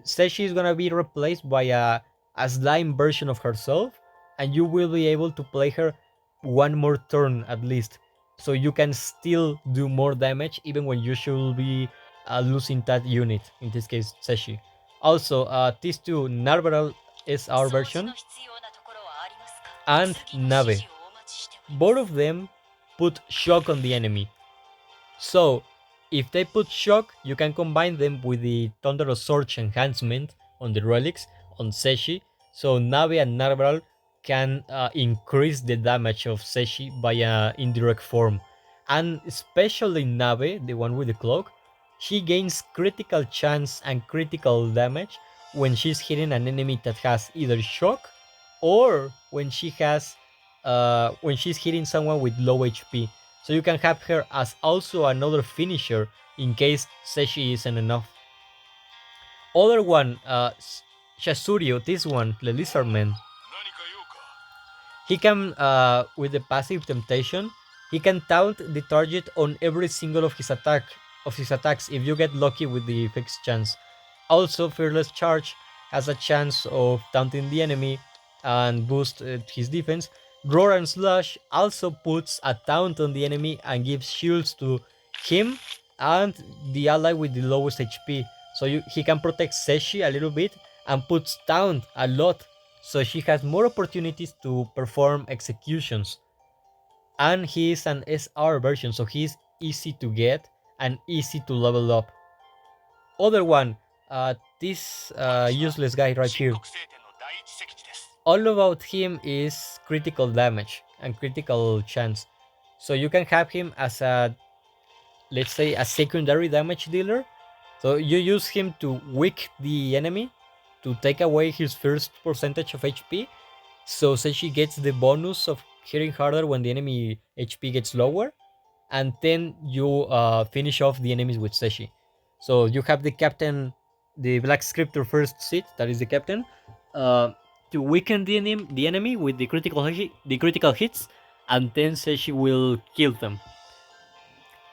Zesshy is gonna be replaced by a slime version of herself, and you will be able to play her one more turn at least. So you can still do more damage even when you should be losing that unit, in this case Zesshy. Also, these two, Narvaral SR version and Nave, both of them put shock on the enemy. So, if they put shock, you can combine them with the Thunder Surge enhancement on the relics on Zesshy. So Navi and Narval can increase the damage of Zesshy by an indirect form. And especially Navi, the one with the cloak, she gains critical chance and critical damage when she's hitting an enemy that has either shock, or when when she's hitting someone with low HP. So you can have her as also another finisher in case Zesshy isn't enough. Other one, Shasurio, this one, the Lizardman. He can, with the passive Temptation, he can taunt the target on every single of his attacks if you get lucky with the fixed chance. Also, Fearless Charge has a chance of taunting the enemy and boost his defense. Roar and Slash also puts a taunt on the enemy and gives shields to him and the ally with the lowest HP. So he can protect Zesshy a little bit and puts taunt a lot, so she has more opportunities to perform executions. And he is an SR version, so he's easy to get and easy to level up. Other one, this useless guy right here. All about him is critical damage and critical chance. So you can have him as a, let's say, a secondary damage dealer. So you use him to weak the enemy, to take away his first percentage of HP. So Zesshy gets the bonus of hitting harder when the enemy HP gets lower. And then you finish off the enemies with Zesshy. So you have the captain, the Black Scriptor first seat, that is the captain, to weaken the enemy with the critical hits, and then Zesshy will kill them.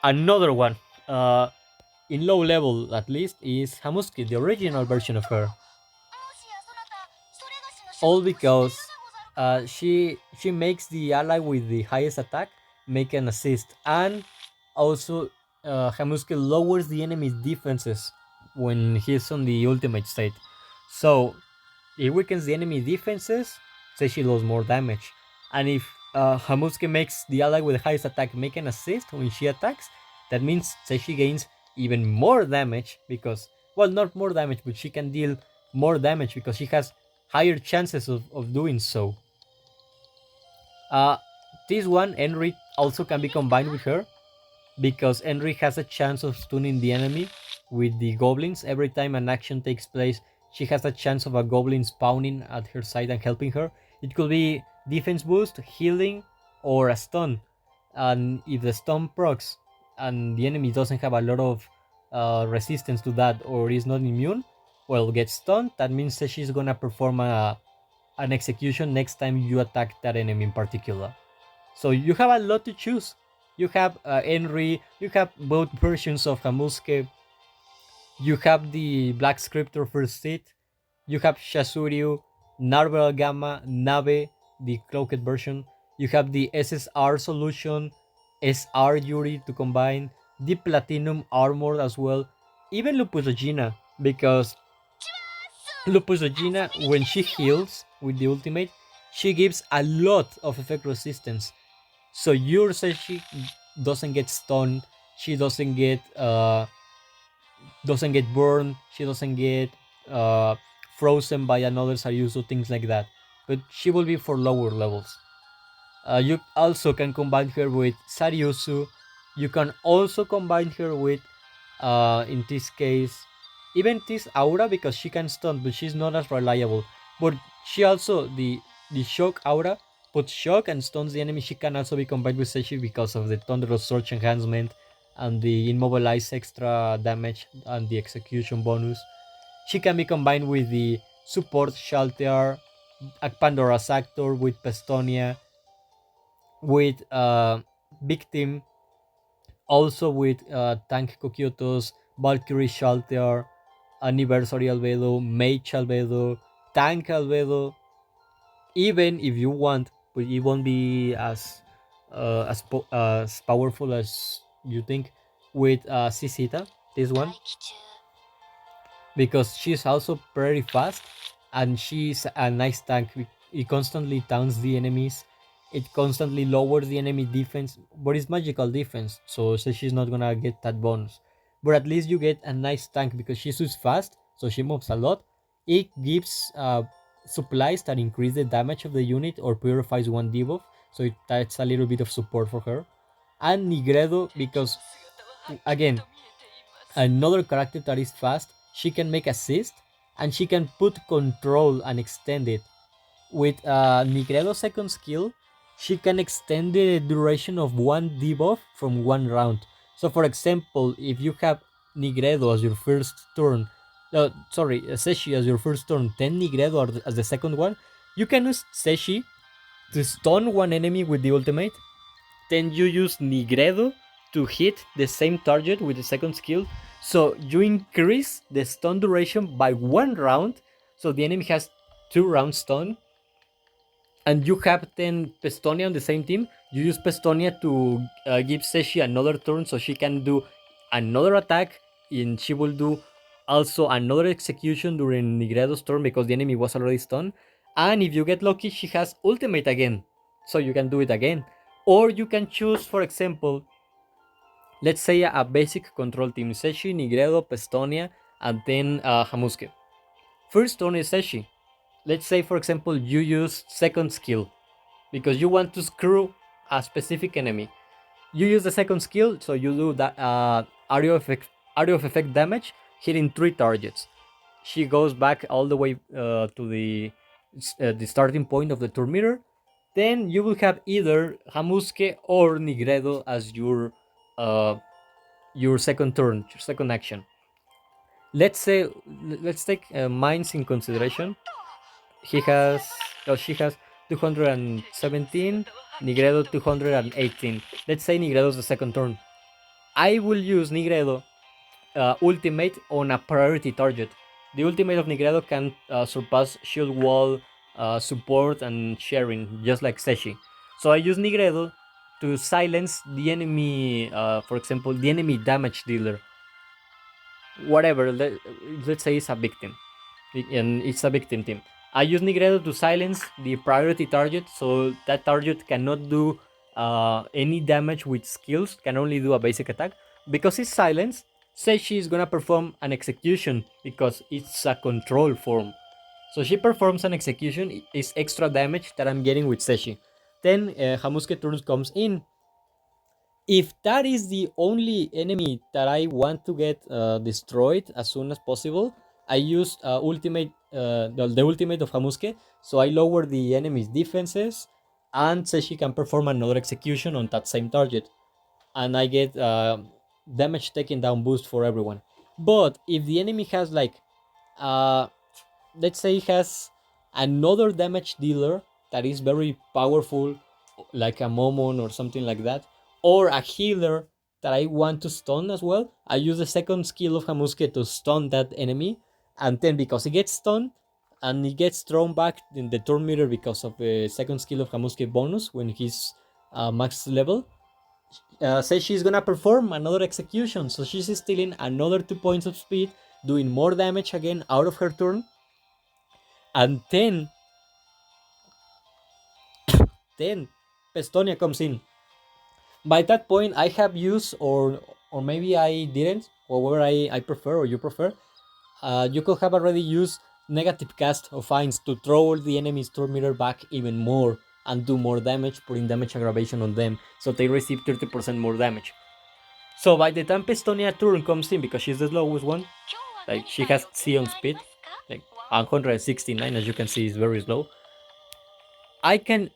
Another one, in low level at least, is Hamuski, the original version of her. All because she makes the ally with the highest attack make an assist, and also Hamuski lowers the enemy's defenses when he's on the ultimate state. So it weakens the enemy defenses, so she does more damage. And if Hamuski makes the ally with the highest attack make an assist when she attacks, that means that she gains even more damage because, well, not more damage, but she can deal more damage because she has higher chances of doing so. Uh, this one, Henry, also can be combined with her because Henry has a chance of stunning the enemy with the goblins. Every time an action takes place, she has a chance of a goblin spawning at her side and helping her. It could be defense boost, healing, or a stun. And if the stun procs and the enemy doesn't have a lot of resistance to that or is not immune, well, gets stunned. That means that she's gonna perform an execution next time you attack that enemy in particular. So you have a lot to choose. You have Henry, you have both versions of Hamuske, you have the Black Scriptor First Seat, you have Shasuryu, Narvel Gamma, Nave, the cloaked version, you have the SSR solution, SR Yuri to combine, the Platinum Armor as well, even Lupus Regina, because Lupus Regina, when she heals with the ultimate, she gives a lot of effect resistance. So your Zesshy doesn't get stunned, she doesn't get burned, she doesn't get frozen by another Saryusu, things like that. But she will be for lower levels. You also can combine her with Saryusu. You can also combine her with, in this case, even this Aura because she can stun, but she's not as reliable. But she also the shock Aura puts shock and stuns the enemy. She can also be combined with Zesshy because of the Thunderous Surge enhancement and the immobilize extra damage and the execution bonus. She can be combined with the support Shelter, Pandora's Actor with Pestonia, with Victim, also with Tank Kokyotos, Valkyrie Shelter, Anniversary Albedo, Mage Albedo, Tank Albedo. Even if you want, but it won't be as powerful as you think with Cicita, this one, because she's also very fast and she's a nice tank. It constantly taunts the enemies. It constantly lowers the enemy defense, but it's magical defense, so she's not gonna get that bonus. But at least you get a nice tank because she's so fast, so she moves a lot. It gives supplies that increase the damage of the unit or purifies one debuff, so that's a little bit of support for her. And Nigredo because again another character that is fast, she can make assist and she can put control and extend it. With Nigredo's second skill, she can extend the duration of one debuff from one round. So, for example, if you have Nigredo as your first turn, Zesshy as your first turn, then Nigredo as the second one, you can use Zesshy to stun one enemy with the ultimate, then you use Nigredo to hit the same target with the second skill. So you increase the stun duration by one round. So the enemy has 2 rounds stun. And you have then Pestonia on the same team. You use Pestonia to give Zesshy another turn so she can do another attack. And she will do also another execution during Nigredo's turn because the enemy was already stunned. And if you get lucky, she has ultimate again. So you can do it again. Or you can choose, for example, let's say a basic control team: Zesshy, Nigredo, Pestonia, and then Hamuske. First turn is Zesshy. Let's say, for example, you use second skill because you want to screw a specific enemy. You use the second skill, so you do that area of effect damage, hitting 3 targets. She goes back all the way to the starting point of the turn meter. Then you will have either Hamuske or Nigredo as your second turn, your second action. Let's say, let's take mines in consideration. He has, she has 217, Nigredo 218. Let's say Nigredo's the second turn. I will use Nigredo ultimate on a priority target. The ultimate of Nigredo can surpass shield wall, support, and sharing, just like Zesshy. So I use Nigredo to silence the enemy, for example, the enemy damage dealer. Whatever, let's say it's a victim, and it's a victim team. I use Nigredo to silence the priority target, so that target cannot do any damage with skills, can only do a basic attack. Because it's silenced, Zesshy is gonna perform an execution because it's a control form. So she performs an execution, it's extra damage that I'm getting with Zesshy. Then Hamuske turn comes in. If that is the only enemy that I want to get destroyed as soon as possible, I use the ultimate of Hamuske, so I lower the enemy's defenses, and Zesshy can perform another execution on that same target, and I get damage taken down boost for everyone. But if the enemy has like uh, let's say he has another damage dealer that is very powerful, like a Momon or something like that, or a healer that I want to stun as well, I use the second skill of Hamuske to stun that enemy, and then because he gets stunned and he gets thrown back in the turn meter because of the second skill of Hamuske bonus when he's max level, says she's gonna perform another execution, so she's stealing another 2 points of speed, doing more damage again out of her turn, and then Pestonia comes in. By that point, I have used, or maybe I didn't, or whatever I prefer or you prefer. You could have already used negative cast of Fines to throw the enemy's turn meter back even more and do more damage, putting damage aggravation on them, so they receive 30% more damage. So by the time Pestonia turn comes in, because she's the slowest one, like she has C on speed, like 169, as you can see, is very slow. I can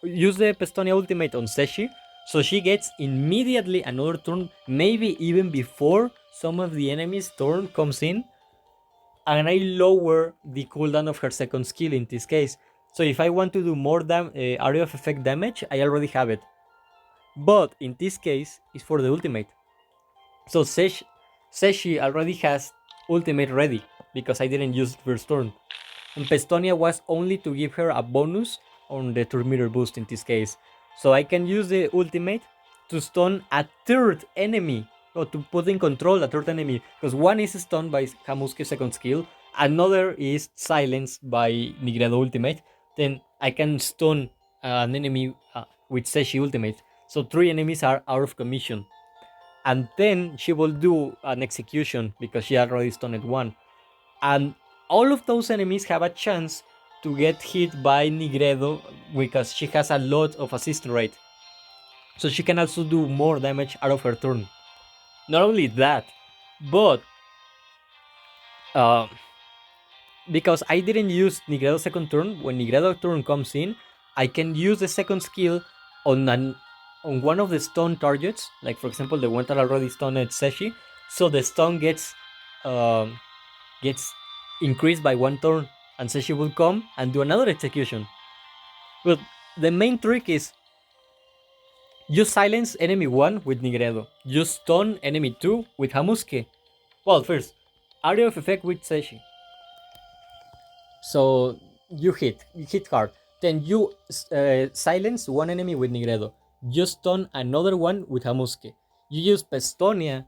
use the Pestonia ultimate on Zesshy, so she gets immediately another turn, maybe even before some of the enemy's turn comes in, and I lower the cooldown of her second skill in this case. So if I want to do more area of effect damage, I already have it. But in this case, it's for the ultimate. So Zesshy already has ultimate ready, because I didn't use it first turn. And Pestonia was only to give her a bonus on the turn meter boost in this case. So I can use the ultimate to stun a third enemy, or to put in control a third enemy, because one is stunned by Hamuske's second skill, another is silenced by Nigredo ultimate. Then I can stun an enemy with Zesshy ultimate. So 3 enemies are out of commission. And then she will do an execution because she already stunned one. And all of those enemies have a chance to get hit by Nigredo because she has a lot of assist rate. So she can also do more damage out of her turn. Not only that, but uh, because I didn't use Nigredo's second turn, when Nigredo's turn comes in, I can use the second skill on one of the stun targets, like for example the one that already stunned Zesshy. So the stun gets increased by 1 turn, and Zesshy will come and do another execution. But the main trick is you silence enemy 1 with Nigredo, you stun enemy 2 with Hamuske. Well, first, area of effect with Zesshy. So you hit hard. Then you silence one enemy with Nigredo. You stun another one with Hamuske. You use Pestonia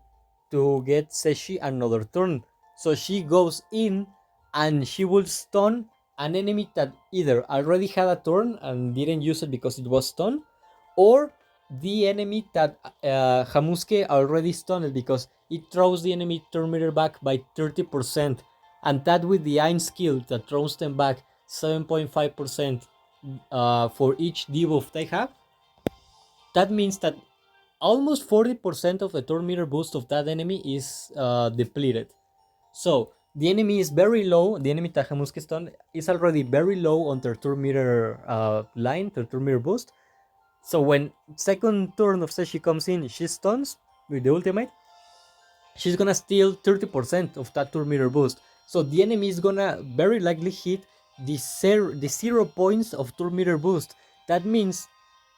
to get Zesshy another turn. So she goes in and she will stun an enemy that either already had a turn and didn't use it because it was stunned, or the enemy that Hamuske already stunned because it throws the enemy turn meter back by 30%, and that with the Ein skill that throws them back 7.5% for each debuff they have. That means that almost 40% of the turn meter boost of that enemy is depleted. So the enemy is very low. The enemy that Hamuske stun is already very low on their turn meter line, their turn meter boost. So when second turn of Zesshy comes in, she stuns with the ultimate. She's gonna steal 30% of that turn meter boost. So the enemy is gonna very likely hit the 0 points of turn meter boost. That means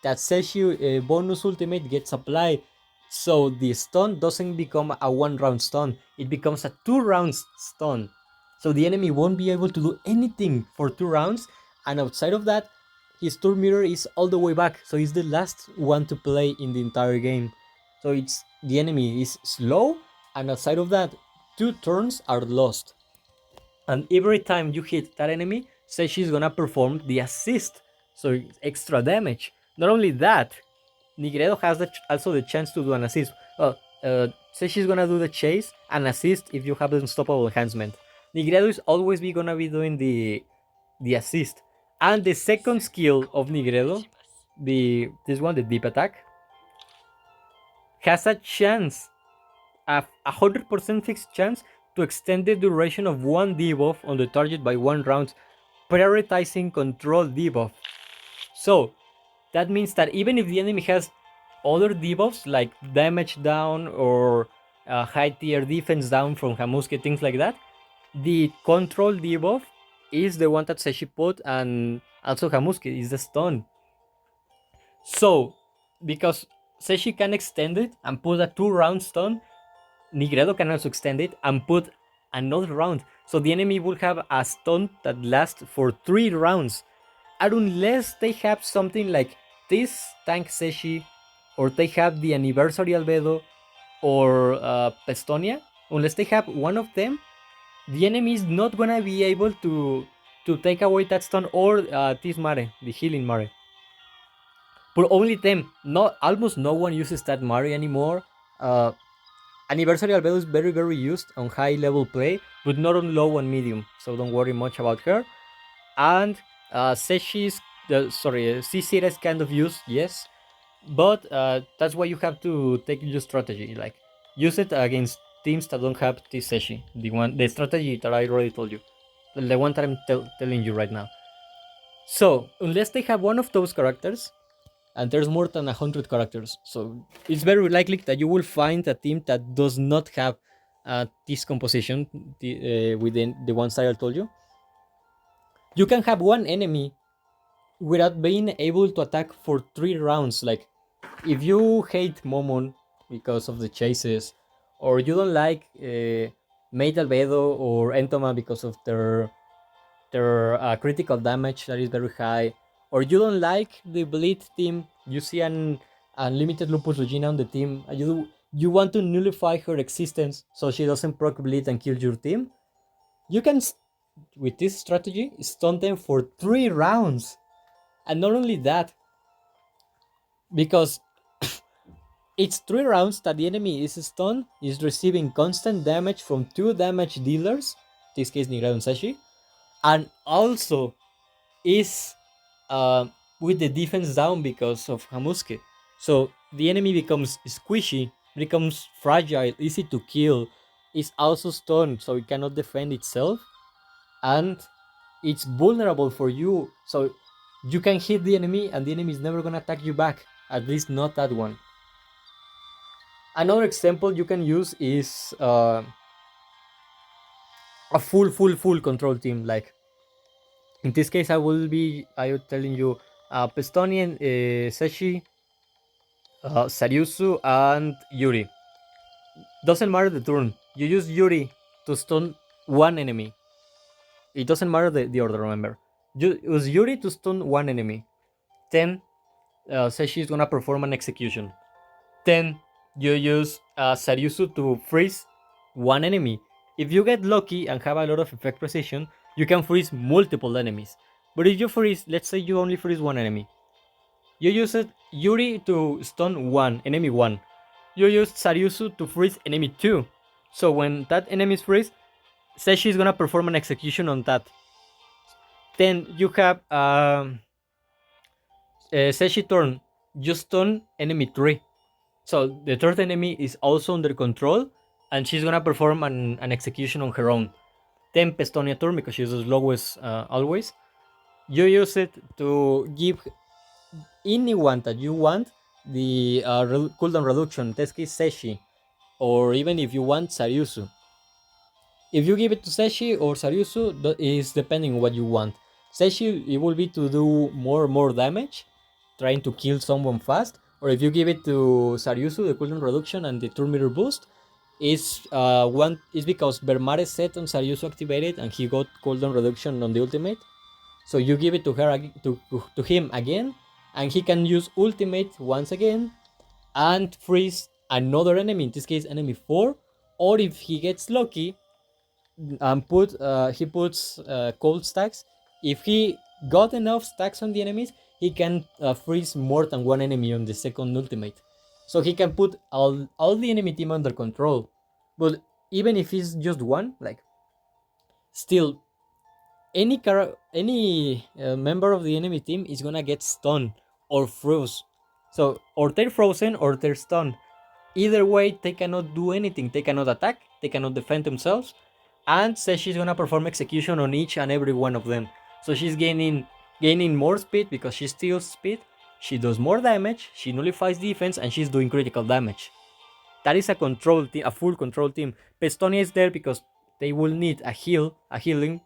that Zesshy bonus ultimate gets applied. So the stun doesn't become a 1 round stun, it becomes a 2 rounds stun. So the enemy won't be able to do anything for 2 rounds, and outside of that, his turn meter is all the way back, so he's the last one to play in the entire game. So it's the enemy is slow, and outside of that, 2 turns are lost. And every time you hit that enemy, Zesshy is gonna perform the assist, so it's extra damage. Not only that, Nigredo has also the chance to do an assist. Well, Zesshy is gonna do the chase and assist if you have the unstoppable enhancement. Nigredo is always gonna be doing the assist. And the second skill of Nigredo, the deep attack, has a chance, a 100% fixed chance to extend the duration of one debuff on the target by 1 round, prioritizing control debuff. So that means that even if the enemy has other debuffs like damage down or high tier defense down from Hamuske, things like that, the control debuff is the one that Zesshy put, and also Hamuske is the stun. So, because Zesshy can extend it and put a 2-round stun, Nigredo can also extend it and put another round. So the enemy will have a stun that lasts for 3 rounds. And unless they have something like this tank Zesshy, or they have the anniversary Albedo, or Pestonia, unless they have one of them, the enemy is not gonna be able to take away that stun, or this Mare, the healing Mare. But only them. Not almost no one uses that Mare anymore. Anniversary Albedo is very used on high level play, but not on low and medium. So don't worry much about her. And Zesshy's, CC is kind of used, yes, but that's why you have to take your strategy. Like, use it against teams that don't have this Zesshy, the strategy that I already told you, the one that I'm telling you right now. So unless they have one of those characters, and there's more than 100 characters, so it's very likely that you will find a team that does not have this composition, within the ones that I told you. You can have one enemy without being able to attack for 3 rounds. Like, if you hate Momon because of the chases, or you don't like Mate Albedo or Entoma because of their critical damage that is very high, or you don't like the Bleed team, you see an unlimited Lupus Regina on the team, and you want to nullify her existence so she doesn't proc Bleed and kill your team, you can, with this strategy, stun them for 3 rounds. And not only that, because it's 3 rounds that the enemy is stunned, is receiving constant damage from 2 damage dealers, in this case Nigredo and Zesshy, and also is with the defense down because of Hamuske. So the enemy becomes squishy, becomes fragile, easy to kill, is also stunned, so it cannot defend itself, and it's vulnerable for you. So you can hit the enemy and the enemy is never gonna attack you back, at least not that one. Another example you can use is a full control team. Like, in this case, I will telling you Pestonian, Zesshy, Saryusu, and Yuri. Doesn't matter the turn. You use Yuri to stun one enemy. It doesn't matter the order, remember. You use Yuri to stun one enemy. Then Zesshy is gonna perform an execution. Then you use Saryusu to freeze one enemy. If you get lucky and have a lot of effect precision, you can freeze multiple enemies. But if you freeze, let's say you only freeze one enemy, you use Yuri to stun enemy 1. You use Saryusu to freeze enemy 2. So when that enemy is freeze, Zesshy is gonna perform an execution on that. Then you have Zesshy turn, you stun enemy 3. So the third enemy is also under control, and she's gonna perform an execution on her own. Then Pestonia turn, because she's the slowest always. You use it to give anyone that you want the cooldown reduction, in this case Zesshy, or even if you want Saryusu. If you give it to Zesshy or Saryusu, that is depending on what you want. Zesshy, it will be to do more damage, trying to kill someone fast. Or if you give it to Saryusu, the cooldown reduction and the turn meter boost, is because Bermare set on Saryusu activated and he got cooldown reduction on the ultimate. So you give it to her to him again, and he can use ultimate once again and freeze another enemy, in this case enemy 4. Or if he gets lucky and he puts cold stacks, if he got enough stacks on the enemies, he can freeze more than one enemy on the second ultimate. So he can put all the enemy team under control. But even if it's just one, like, still, any member of the enemy team is gonna get stunned or froze. So or they're frozen or they're stunned. Either way, they cannot do anything. They cannot attack. They cannot defend themselves. And says she's gonna perform execution on each and every one of them. So she's gaining more speed because she steals speed. She does more damage. She nullifies defense, and she's doing critical damage. That is a control team, a full control team. Pestonia is there because they will need a healing,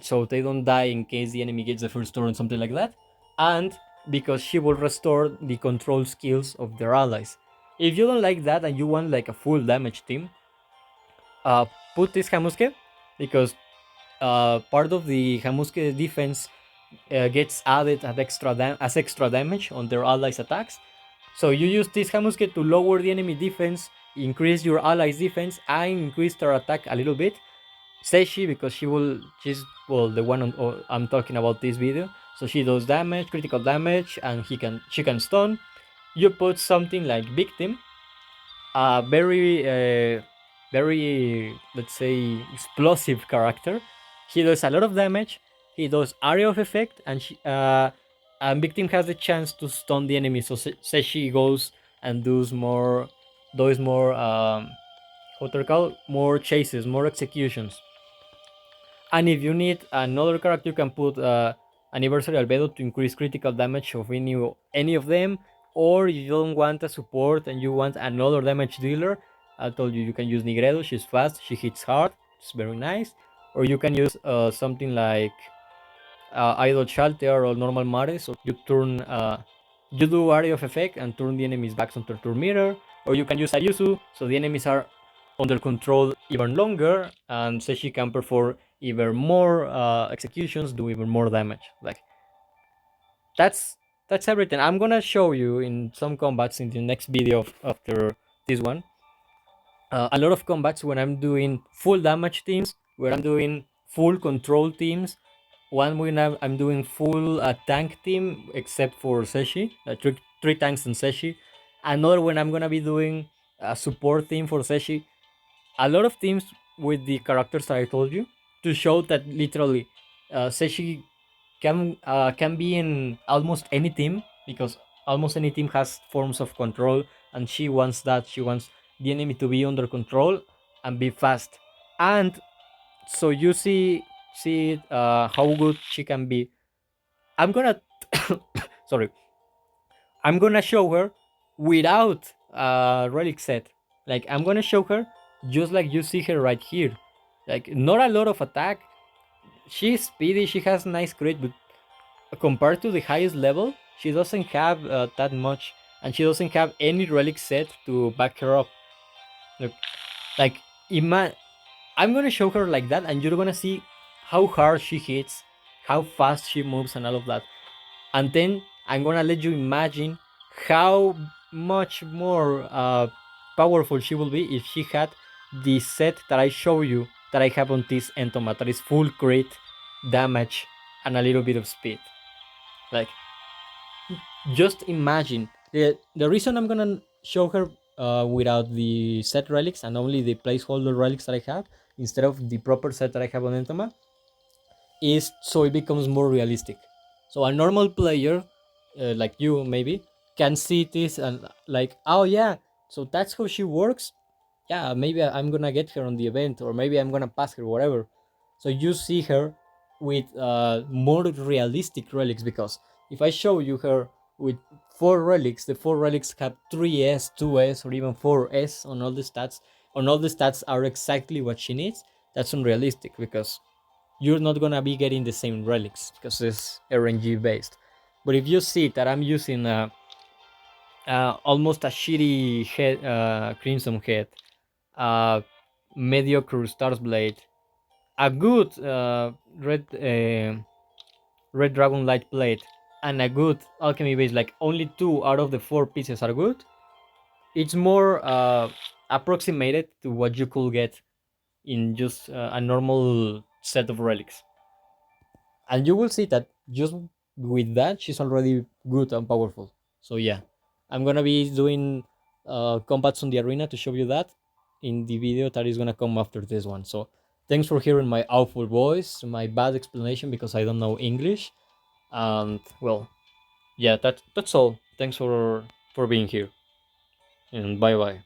so they don't die in case the enemy gets the first turn, something like that. And because she will restore the control skills of their allies. If you don't like that and you want like a full damage team, uh, put this Hamuske, because part of the Hamuske defense gets added as extra damage on their allies' attacks. So you use this Hamuske to lower the enemy defense, increase your allies' defense, and increase their attack a little bit. Zesshy, because she's the one I'm talking about this video. So she does damage, critical damage, and she can stun. You put something like Victim, a very, let's say, explosive character. He does a lot of damage. He does area of effect, and Victim has the chance to stun the enemy. So Zesshy goes and does more what they're called, more chases, more executions. And if you need another character, you can put Anniversary Albedo to increase critical damage of any of them. Or if you don't want a support and you want another damage dealer, I told you can use Nigredo. She's fast, she hits hard, it's very nice. Or you can use something like Idle Shelter or Normal Mare. So you do area of effect and turn the enemies back on their turn meter. Or you can use Ayusu, so the enemies are under control even longer, and Zesshy can perform even more executions, do even more damage. Like that's everything. I'm gonna show you in some combats in the next video after this one. A lot of combats when I'm doing full damage teams, where I'm doing full control teams. One when I'm doing full tank team, except for Zesshy, three tanks and Zesshy. Another when I'm gonna be doing a support team for Zesshy. A lot of teams with the characters that I told you, to show that literally Zesshy can be in almost any team, because almost any team has forms of control, and she wants that. She wants the enemy to be under control and be fast. And so you see how good she can be. I'm gonna sorry. I'm gonna show her without a relic set. Like I'm gonna show her just like you see her right here. Like not a lot of attack. She's speedy. She has nice crit, but compared to the highest level, she doesn't have that much, and she doesn't have any relic set to back her up. Look, like I'm gonna show her like that, and you're gonna see how hard she hits, how fast she moves, and all of that. And then I'm gonna let you imagine how much more powerful she will be if she had the set that I show you that I have on this Entoma, that is full crit, damage, and a little bit of speed. Like, just imagine. The reason I'm gonna show her without the set relics and only the placeholder relics that I have, instead of the proper set that I have on Entoma, is so it becomes more realistic. So a normal player, like you maybe, can see this and like, oh yeah, so that's how she works. Yeah, maybe I'm gonna get her on the event, or maybe I'm gonna pass her, whatever. So you see her with more realistic relics, because if I show you her with 4 relics, the 4 relics have 3S, 2S, or even 4S on all the stats. On all the stats are exactly what she needs. That's unrealistic, because you're not gonna be getting the same relics because it's RNG based. But if you see that I'm using almost a shitty head, Crimson Head, mediocre Stars Blade, a good Red Dragon Light Blade, and a good Alchemy base, like only 2 out of the 4 pieces are good, it's more approximated to what you could get in just a normal set of relics. And you will see that just with that she's already good and powerful. So yeah, I'm gonna be doing combats on the arena to show you that in the video that is gonna come after this one. So Thanks for hearing my awful voice, my bad explanation because I don't know English. And well, yeah, that's all. Thanks for being here, and bye bye.